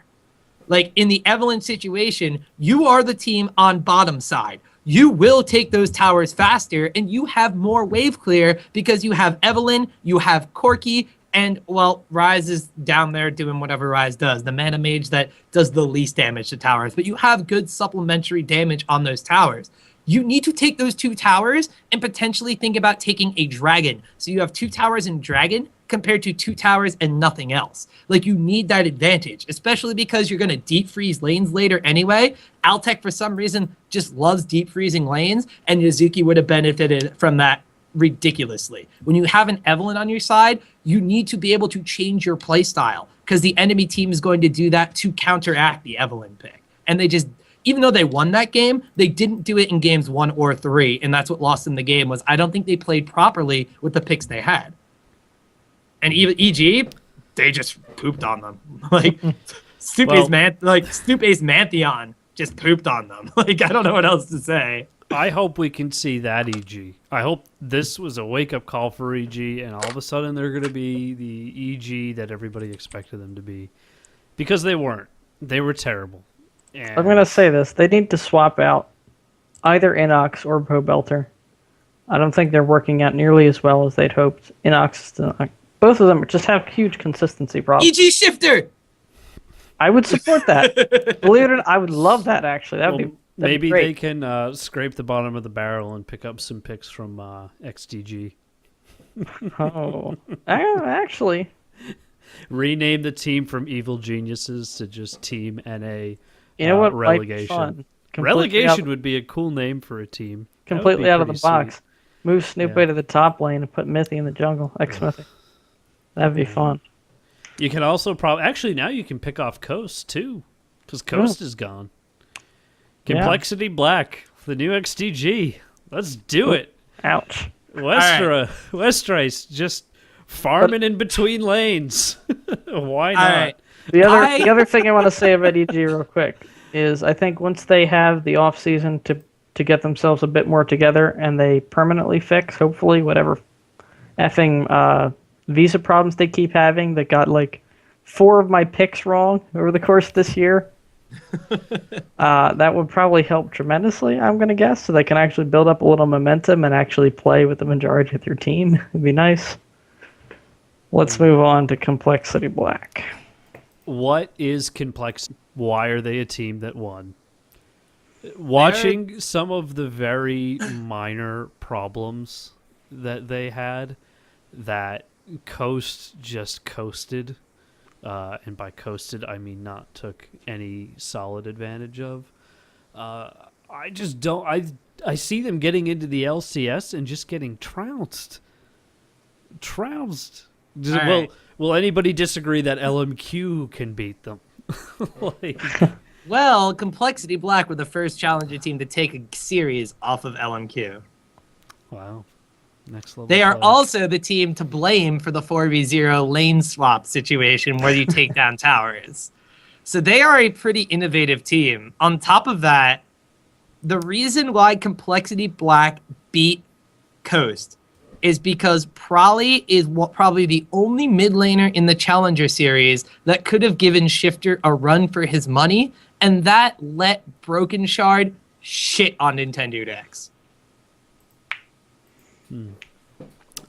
Like, in the Evelyn situation, you are the team on bottom side. You will take those towers faster, and you have more wave clear because you have Evelyn, you have Corki, and, well, Rise is down there doing whatever Rise does, the mana mage that does the least damage to towers. But you have good supplementary damage on those towers. You need to take those 2 towers and potentially think about taking a dragon. So you have 2 towers and dragon compared to 2 towers and nothing else. Like, you need that advantage, especially because you're going to deep freeze lanes later anyway. Altec, for some reason, just loves deep freezing lanes, and Yuzuki would have benefited from that ridiculously. When you have an Evelyn on your side, you need to be able to change your play style because the enemy team is going to do that to counteract the Evelyn pick. And they just, even though they won that game, they didn't do it in games 1 or 3, and that's what lost them the game. Was I don't think they played properly with the picks they had. And even EG, they just pooped on them. Like, Stupe's Mantheon just pooped on them. Like, I don't know what else to say. I hope we can see that EG. I hope this was a wake-up call for EG, and all of a sudden they're going to be the EG that everybody expected them to be. Because they weren't. They were terrible. And I'm going to say this. They need to swap out either Inox or Pobelter. I don't think they're working out nearly as well as they'd hoped. Inox, both of them just have huge consistency problems. EG Shifter! I would support that. Believe it or not, I would love that, actually. That'd maybe be great. they can scrape the bottom of the barrel and pick up some picks from XDG. Oh, actually. Rename the team from Evil Geniuses to just Team NA. You know what? Relegation. Relegation would be a cool name for a team. Completely out of the box. Move Snoop to the top lane and put Mithy in the jungle. X-Mithy. That'd be fun. You can also actually now you can pick off Coast too, because Coast is gone. Complexity Black The new XDG. Let's do it. Ouch. Westrice just farming in between lanes. Why not? All right. The other thing I want to say about EG real quick is I think once they have the off season to get themselves a bit more together and they permanently fix, hopefully, whatever effing visa problems they keep having that got like 4 of my picks wrong over the course of this year. That would probably help tremendously, I'm going to guess, so they can actually build up a little momentum and actually play with the majority of their team. It'd be nice. Let's move on to Complexity Black. What is Complex? Why are they a team that won? Watching some of the very minor problems that they had, that Coast just coasted, and by coasted I mean not took any solid advantage of. I just don't. I see them getting into the LCS and just getting trounced. Will anybody disagree that LMQ can beat them? Like, Well, Complexity Black were the first challenger team to take a series off of LMQ. wow. Next level. They are play. also the team to blame for the 4v0 lane swap situation where you take down towers. So they are a pretty innovative team. On top of that, the reason why Complexity Black beat Coast is because Prolly is probably the only mid laner in the Challenger Series that could have given Shifter a run for his money, and that let Broken Shard shit on Nintendo Decks.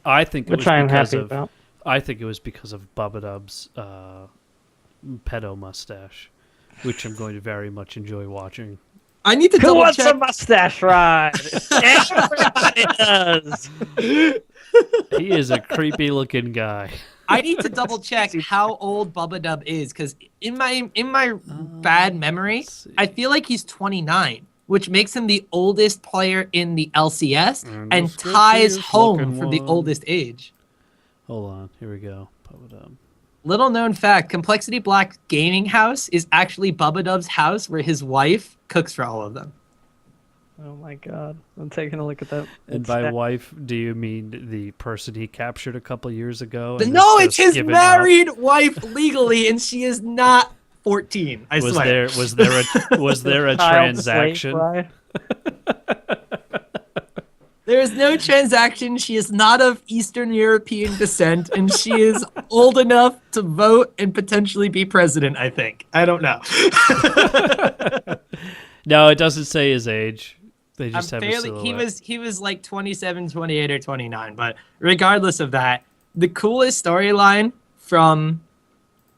I think it Which was I am because happy of, about. I think it was because of Bubba pedo mustache, which I'm going to very much enjoy watching. I need to Who double wants check. a mustache ride? Everybody does. He is a creepy looking guy. I need to double check how old Bubba Dub is, because in my bad memory, let's see. I feel like he's 29, which makes him the oldest player in the LCS and the ties sketchiest home looking for the one. oldest age. Hold on, here we go. Pop it up. Little known fact, Complexity Black's gaming house is actually Bubba Dub's house where his wife cooks for all of them. Oh my god. I'm taking a look at that. And by wife, do you mean the person he captured a couple years ago? But and no, has it's just his given up? married wife legally, and she is not 14. I Was swear. was there a Child slave transaction? ride. There is no transaction. She is not of Eastern European descent, and she is old enough to vote and potentially be president, I think. I don't know. No, it doesn't say his age. They just have a silhouette. he was like 27, 28, or 29, but regardless of that, the coolest storyline from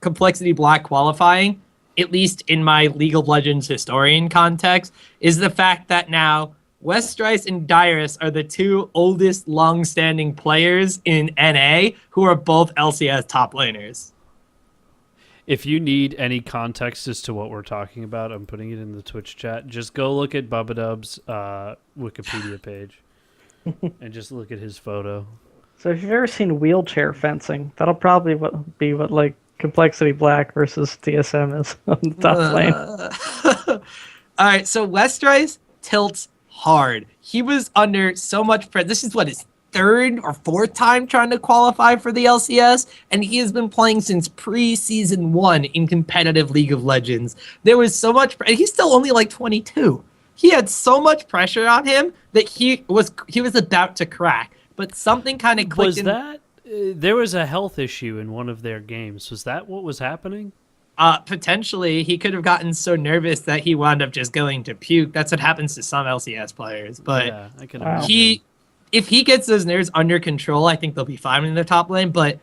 Complexity Black qualifying, at least in my League of Legends historian context, is the fact that now Westrice and Dyrus are the two oldest long-standing players in NA who are both LCS top laners. If you need any context as to what we're talking about, I'm putting it in the Twitch chat. Just go look at Bubba Dub's Wikipedia page and just look at his photo. So if you've ever seen wheelchair fencing, that'll probably be what like Complexity Black versus TSM is on the top lane. All right, so Westrice tilts hard. He was under so much pressure. This is what his 3rd or 4th time trying to qualify for the LCS, and he has been playing since pre-season 1 in competitive League of Legends. There was so much he's still only like 22. He had so much pressure on him that he was about to crack, but something kind of clicked. Was that there was a health issue in one of their games? Was that what was happening? Potentially, he could have gotten so nervous that he wound up just going to puke. That's what happens to some LCS players. But Yeah, I can imagine. if he gets those nerves under control, I think they'll be fine in the top lane. But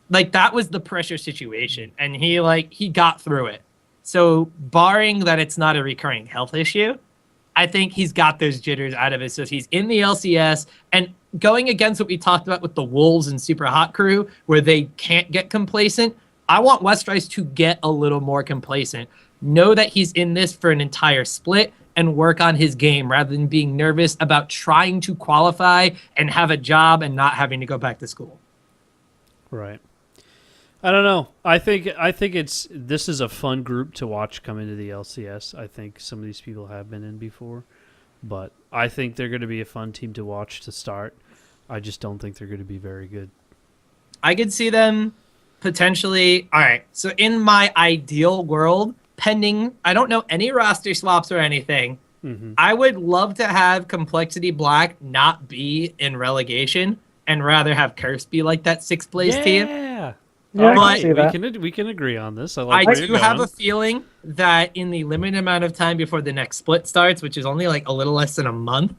like that was the pressure situation, and he got through it. So barring that it's not a recurring health issue, I think he's got those jitters out of it. So he's in the LCS and going against what we talked about with the Wolves and Super Hot Crew, where they can't get complacent. I want Westrice to get a little more complacent. Know that he's in this for an entire split and work on his game rather than being nervous about trying to qualify and have a job and not having to go back to school. Right. I don't know. I think this is a fun group to watch come into the LCS. I think some of these people have been in before. But I think they're going to be a fun team to watch to start. I just don't think they're going to be very good. I could see them potentially. All right. So in my ideal world, pending, I don't know any roster swaps or anything. I would love to have Complexity Black not be in relegation and rather have Curse be like that sixth place team. Yeah. Yeah, But- I can see that. We can agree on this. I like I where do you're have going. a feeling that in the limited amount of time before the next split starts, which is only like a little less than a month,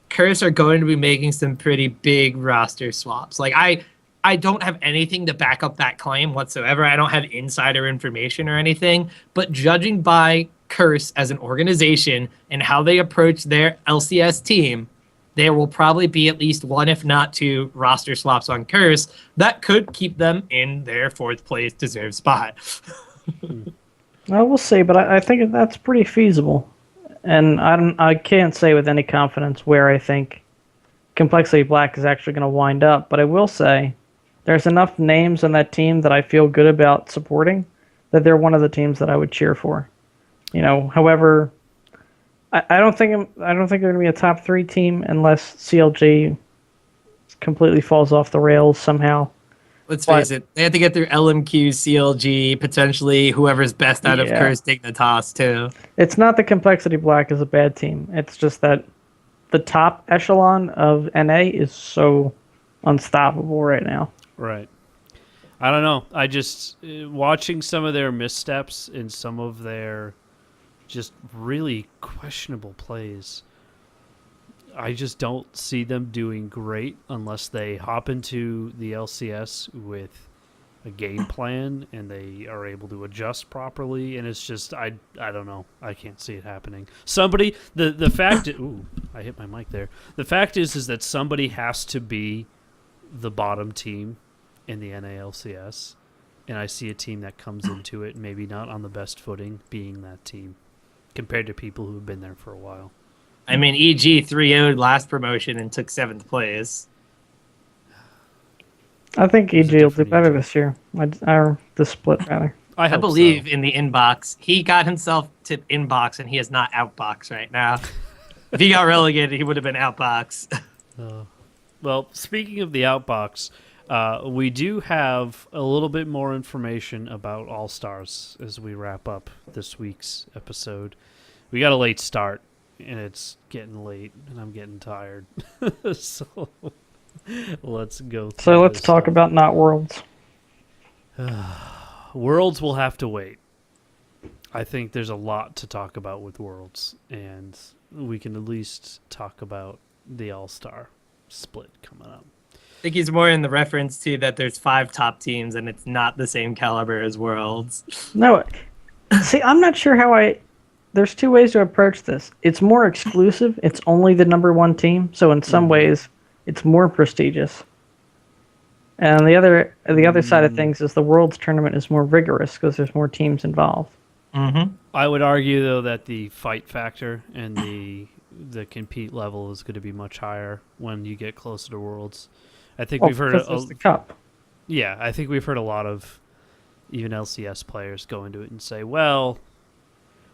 Curse are going to be making some pretty big roster swaps. Like I don't have anything to back up that claim whatsoever. I don't have insider information or anything, but judging by Curse as an organization and how they approach their LCS team, there will probably be at least one, if not two, roster swaps on Curse that could keep them in their fourth place deserved spot. We'll see, but I think that's pretty feasible. And I can't say with any confidence where I think Complexity Black is actually going to wind up, but I will say there's enough names on that team that I feel good about supporting that they're one of the teams that I would cheer for. However, I don't think they're going to be a top 3 team unless CLG completely falls off the rails somehow. Let's face it, they have to get through LMQ, CLG, potentially whoever's best out of Yeah. Curse Dignitas too. It's not that Complexity Black is a bad team. It's just that the top echelon of NA is so unstoppable right now. Right. I don't know. I just watching some of their missteps in some of their just really questionable plays. I just don't see them doing great unless they hop into the LCS with a game plan and they are able to adjust properly. And it's just I don't know. I can't see it happening. Somebody the fact ooh, I hit my mic there. The fact is that somebody has to be the bottom team in the NALCS, and I see a team that comes into it maybe not on the best footing being that team compared to people who have been there for a while. I mean, EG 3-0'd last promotion and took 7th place. I think It's a EG will do different better EG. this year. Or this split, rather. I I hope believe so. in the inbox. He got himself to inbox, and he is not outbox right now. If he got relegated, he would have been outbox. Well, speaking of the outbox, we do have a little bit more information about All Stars as we wrap up this week's episode. We got a late start, and it's getting late, and I'm getting tired. So let's go. So through let's this talk stuff. about not Worlds. Worlds will have to wait. I think there's a lot to talk about with Worlds, and we can at least talk about the All-Star split coming up. I think he's more in the reference to that there's 5 top teams, and it's not the same caliber as Worlds. No, see, I'm not sure how there's 2 ways to approach this. It's more exclusive. It's only the number 1 team. So in some ways, it's more prestigious. And the other side of things is the Worlds tournament is more rigorous because there's more teams involved. Mm-hmm. I would argue, though, that the fight factor and the compete level is going to be much higher when you get closer to Worlds. I think we've heard because it's the cup. Yeah, I think we've heard a lot of even LCS players go into it and say, well,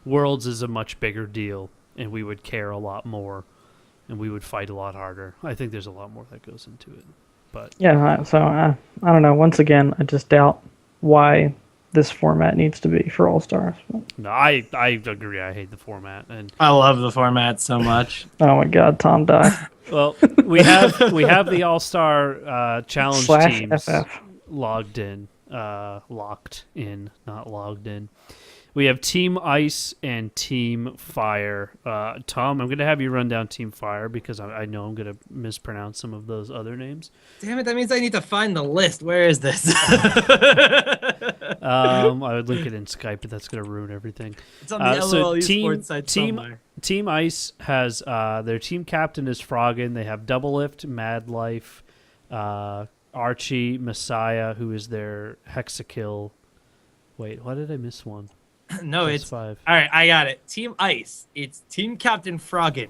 Worlds is a much bigger deal, and we would care a lot more, and we would fight a lot harder. I think there's a lot more that goes into it. But Yeah, so I don't know. Once again, I just doubt why this format needs to be for All Stars. no, I agree. I hate the format. And I love the format so much. Oh my God, Tom died. well, we have the All-Star challenge teams /FF. locked in, not logged in. We have Team Ice and Team Fire. Tom, I'm going to have you run down Team Fire because I know I'm going to mispronounce some of those other names. Damn it, that means I need to find the list. Where is this? I would link it in Skype, but that's going to ruin everything. It's on the So LOL esports site somewhere. Team Ice has their team captain is Froggen. They have Doublelift, Mad Life, Archie, Messiah, who is their Hexakill. Wait, why did I miss one? No, That's it's 5. all right. I got it. Team Ice. It's Team Captain Froggen,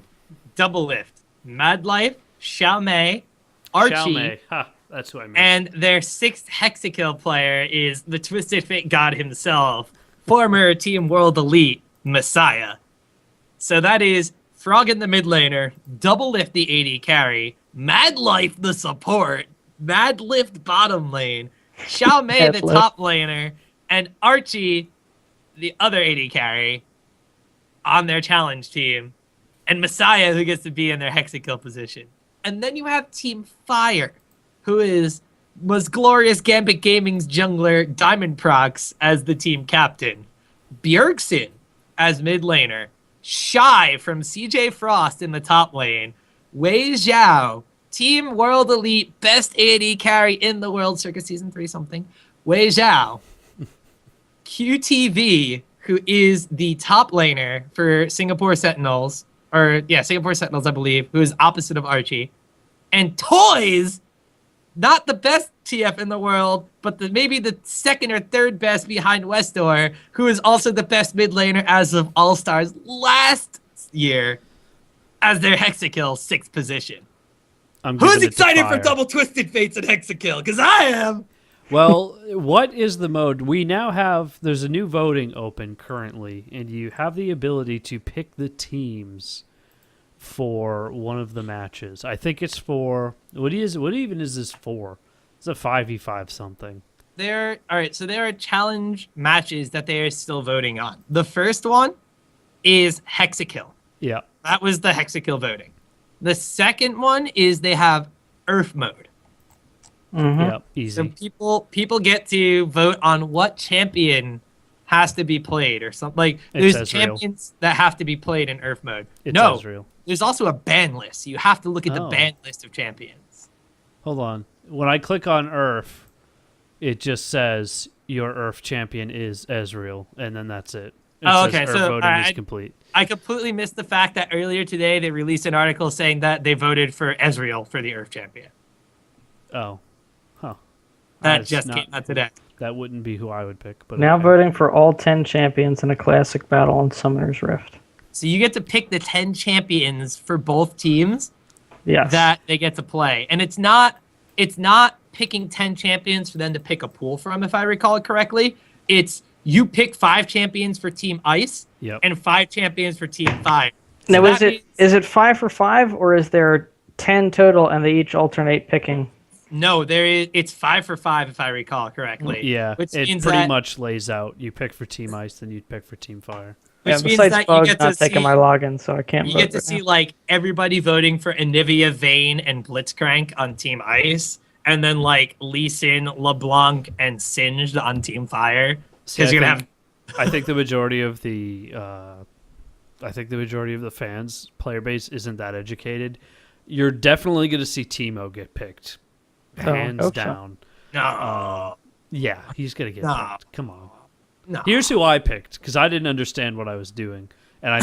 Doublelift, Mad Life, Xiaomei, Archie, Xiaomei. Ha, that's who I missed. and their 6th Hexakill player is the Twisted Fate God himself, former Team World Elite Messiah. So that is Frog in the mid laner, Double Lift the AD carry, Mad Life the support, Mad Lift bottom lane, Xiao Mei Mad the Lift. top laner, and Archie the other AD carry on their challenge team, and Messiah who gets to be in their hexakill position. And then you have Team Fire, who was Glorious Gambit Gaming's jungler Diamond Prox as the team captain, Bjergsen as mid laner, Shy from CJ Frost in the top lane, Wei Zhao, Team World Elite best AD carry in the world circa season 3 something, Wei Zhao, QTV, who is the top laner for Singapore Sentinels, Singapore Sentinels, I believe, who is opposite of Archie, and Toys, not the best TF in the world, but maybe the second or third best behind Westor, who is also the best mid laner as of All-Stars last year as their Hexakill 6th position. Who's excited for Double Twisted Fates and Hexakill? Because I am! Well, what is the mode? There's a new voting open currently, and you have the ability to pick the teams for one of the matches. I think it's for, what even is this for? It's a 5v5 something. There are challenge matches that they are still voting on. The first one is Hexakill. Yeah. That was the Hexakill voting. The second one is they have Earth mode. Mm-hmm. Yeah, easy. So people get to vote on what champion has to be played or something. Like there's champions that have to be played in Earth mode. Ezreal. There's also a ban list. You have to look at the ban list of champions. Hold on. When I click on Earth, it just says your Earth champion is Ezreal, and then that's it. Okay. Earth So voting is complete. I completely missed the fact that earlier today they released an article saying that they voted for Ezreal for the Earth champion. Oh. Huh. That just came out today. That wouldn't be who I would pick. But Now okay. voting for all 10 champions in a classic battle on Summoner's Rift. So you get to pick the 10 champions for both teams Yes. that they get to play. And it's not picking 10 champions for them to pick a pool from, if I recall it correctly. It's you pick 5 champions for Team Ice and 5 champions for Team Fire. Now, is it 5 for 5, or is there 10 total and they each alternate picking? No, it's 5 for 5, if I recall correctly. Yeah, which it means pretty much lays out. You pick for Team Ice, then you pick for Team Fire. Which means besides that Bug's you get not to taking see, my login, so I can't you vote get to right see now. like everybody voting for Anivia, Vayne, and Blitzcrank on Team Ice, and then like Lee Sin, LeBlanc, and Singed on Team Fire. Because you're gonna have. I think the majority of the fans player base isn't that educated. You're definitely going to see Teemo get picked, hands down. No. Yeah, he's going to get picked. Come on. No. Here's who I picked because I didn't understand what I was doing, and I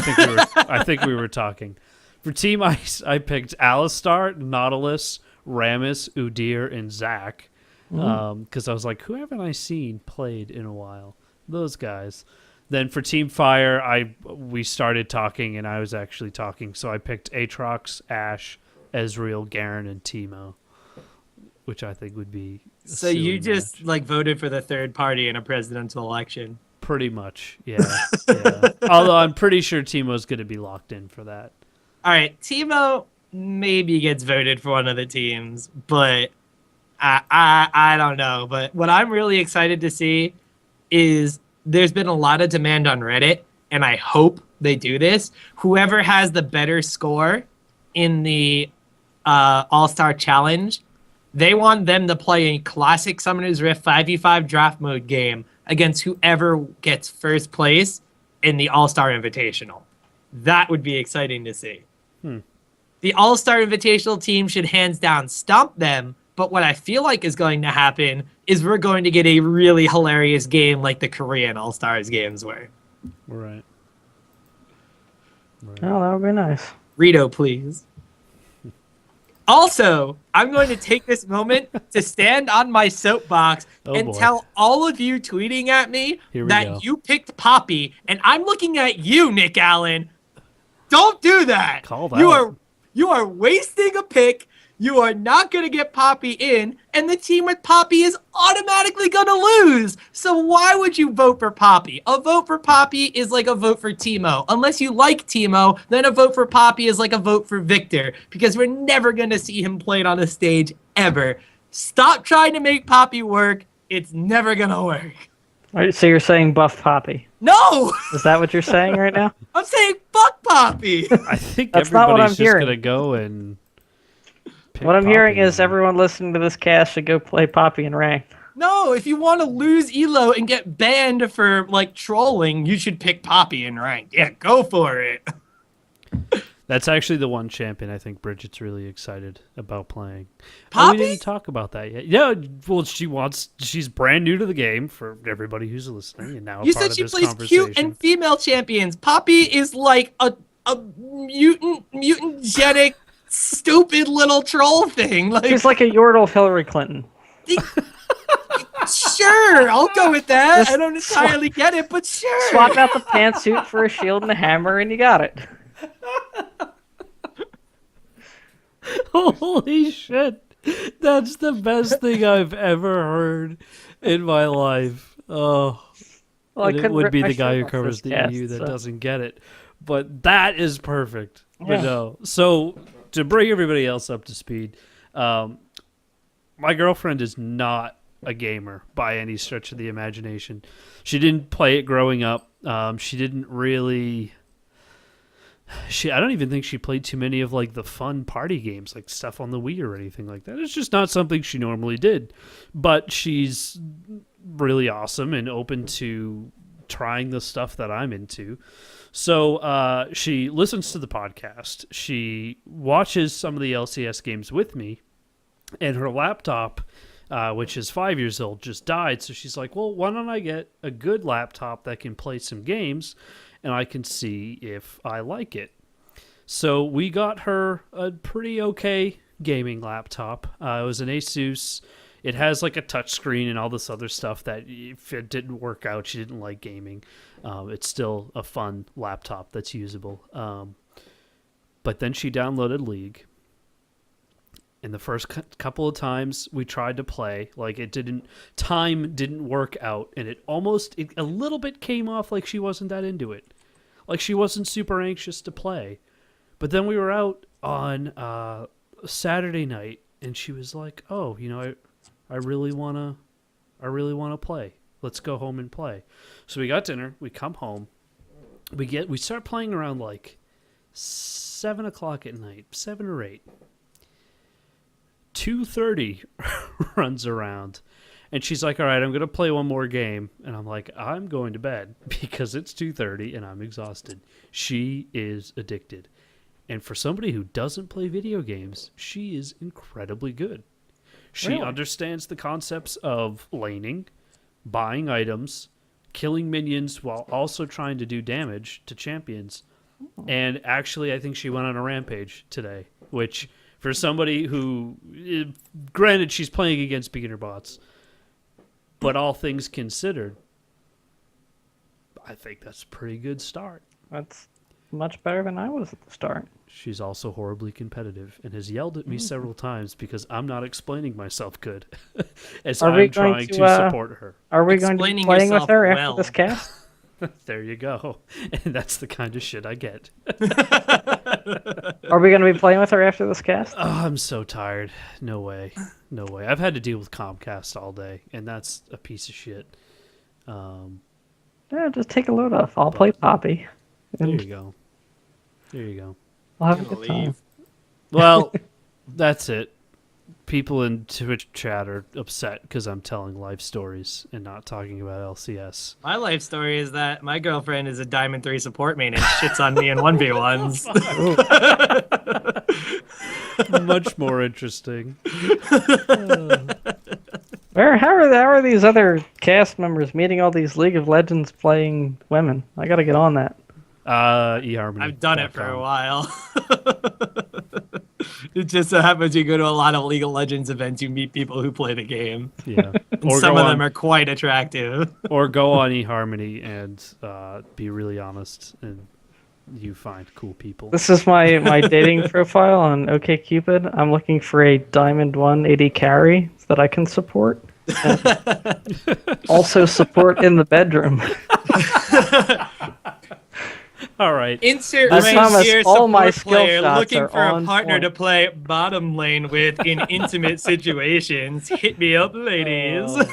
think we were talking. For Team Ice, I picked Alistar, Nautilus, Rammus, Udyr, and Zac. Because I was like, who haven't I seen played in a while? Those guys. Then for Team Fire, we started talking, and I was actually talking, so I picked Aatrox, Ashe, Ezreal, Garen, and Teemo, which I think would be. So you just like voted for the third party in a presidential election. Pretty much, yeah. Although I'm pretty sure Teemo's going to be locked in for that. All right, Teemo maybe gets voted for one of the teams, but I don't know. But what I'm really excited to see is there's been a lot of demand on Reddit, and I hope they do this. Whoever has the better score in the All-Star Challenge, they want them to play a classic Summoner's Rift 5v5 draft mode game against whoever gets first place in the All-Star Invitational. That would be exciting to see. The All-Star Invitational team should hands down stomp them, but what I feel like is going to happen is we're going to get a really hilarious game like the Korean All-Stars games were. Right. Oh, that would be nice. Rito, please. Also, I'm going to take this moment to stand on my soapbox and tell all of you tweeting at me that you picked Poppy, and I'm looking at you, Nick Allen. Don't do that. Call that. You are wasting a pick. You are not going to get Poppy in, and the team with Poppy is automatically going to lose. So why would you vote for Poppy? A vote for Poppy is like a vote for Teemo. Unless you like Teemo, then a vote for Poppy is like a vote for Victor, because we're never going to see him played on a stage ever. Stop trying to make Poppy work. It's never going to work. All right, so you're saying buff Poppy? No! Is that what you're saying right now? I'm saying fuck Poppy. I think That's not what everybody's I'm just hearing. gonna go and. pick What I'm hearing Poppy. is everyone listening to this cast should go play Poppy in ranked. No, if you want to lose Elo and get banned for like trolling, you should pick Poppy in ranked. Yeah, go for it. That's actually the one champion I think Bridget's really excited about playing. Poppy? We didn't talk about that yet. Yeah, well, she's brand new to the game for everybody who's listening, and now You a part said of she this plays conversation. cute and female champions. Poppy is like a mutagenic, stupid little troll thing. Like, He's like a Yordle of Hillary Clinton. sure, I'll go with that. Just I don't entirely get it, but sure. Swap out the pantsuit for a shield and a hammer, and you got it. Holy shit. That's the best thing I've ever heard in my life. Oh, Well, I and it couldn't would rip be my the guy shirt who off covers this the cast, EU that so. doesn't get it. But that is perfect. Yeah. But no. So, to bring everybody else up to speed, my girlfriend is not a gamer by any stretch of the imagination. She didn't play it growing up. She didn't really... I don't even think she played too many of like the fun party games, like stuff on the Wii or anything like that. It's just not something she normally did. But she's really awesome and open to trying the stuff that I'm into. So she listens to the podcast. She watches some of the LCS games with me, and her laptop, which is 5 years old, just died. So she's like, well, why don't I get a good laptop that can play some games, and I can see if I like it. So we got her a pretty okay gaming laptop. It was an Asus. It has like a touchscreen and all this other stuff that if it didn't work out, she didn't like gaming. It's still a fun laptop that's usable. But then she downloaded League. And the first couple of times we tried to play, like time didn't work out. And it a little bit came off like she wasn't that into it. Like she wasn't super anxious to play. But then we were out on Saturday night, and she was like, "Oh, I really wanna play. Let's go home and play." So we got dinner. We come home. We start playing around like 7 o'clock at night, 7 or 8. 2:30 runs around. And she's like, all right, I'm going to play one more game. And I'm like, I'm going to bed because it's 2:30 and I'm exhausted. She is addicted. And for somebody who doesn't play video games, she is incredibly good. She Really? understands the concepts of laning, buying items, killing minions while also trying to do damage to champions. And actually, I think she went on a rampage today, which for somebody who, granted, she's playing against beginner bots, but all things considered, I think that's a pretty good start. That's much better than I was at the start. She's also horribly competitive and has yelled at me several times because I'm not explaining myself good as Are we I'm going trying to, to support her. Are we going to be Explaining playing with yourself her well. after this cast? There you go. And that's the kind of shit I get. Are we going to be playing with her after this cast? Oh, I'm so tired. No way. No way. I've had to deal with Comcast all day, and that's a piece of shit. Yeah, just take a load off. I'll play Poppy. There And you go. There you go. we'll have a I'm good gonna time. leave. Well, that's it. People in Twitch chat are upset because I'm telling life stories and not talking about LCS. My life story is that my girlfriend is a Diamond 3 support main and shits on me in 1v1s. Much more interesting. How are these other cast members meeting all these League of Legends playing women? I got to get on that. eHarmony. I've done it for a while. It just so happens you go to a lot of League of Legends events, you meet people who play the game. Yeah. And some of them are quite attractive. Or go on eHarmony and be really honest and you find cool people. This is my dating profile on OkCupid. I'm looking for a Diamond 1 AD carry that I can support. Also support in the bedroom. All right. Insert I right promise here all my support skill player shots looking are for a on partner point. to play bottom lane with in intimate situations. Hit me up, ladies. Oh,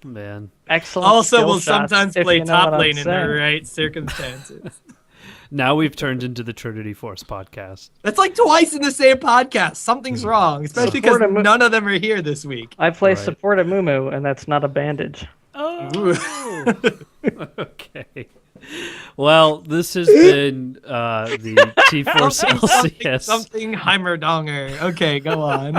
man. Excellent. Also, skill will shots, sometimes if play you know top what I'm lane in the saying. right circumstances. Now we've turned into the Trinity Force podcast. That's like twice in the same podcast. Something's wrong, especially because Support a none of them are here this week. I play Right. support a Mumu, and that's not a bandage. Oh. Okay. Well, this has been the T-Force LCS. Something Heimerdonger. Okay, go on.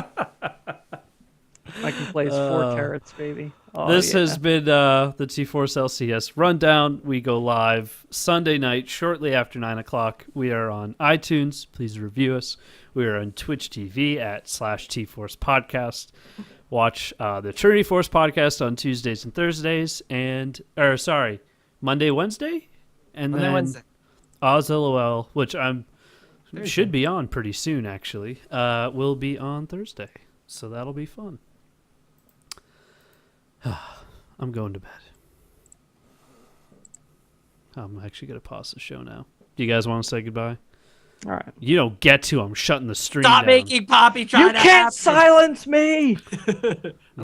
I can play as 4 turrets, baby. Oh, This yeah. has been the T-Force LCS Rundown. We go live Sunday night shortly after 9 o'clock. We are on iTunes. Please review us. We are on Twitch TV @T-Force Podcast. Watch the Trinity Force Podcast on Tuesdays and Thursdays. Monday, Wednesday? And Monday, then Wednesday. OzLOL, which Thursday. should be on pretty soon, actually, will be on Thursday. So that'll be fun. I'm going to bed. I'm actually going to pause the show now. Do you guys want to say goodbye? All right. You don't get to. I'm shutting the stream Stop down. making Poppy try You to can't happen. silence me!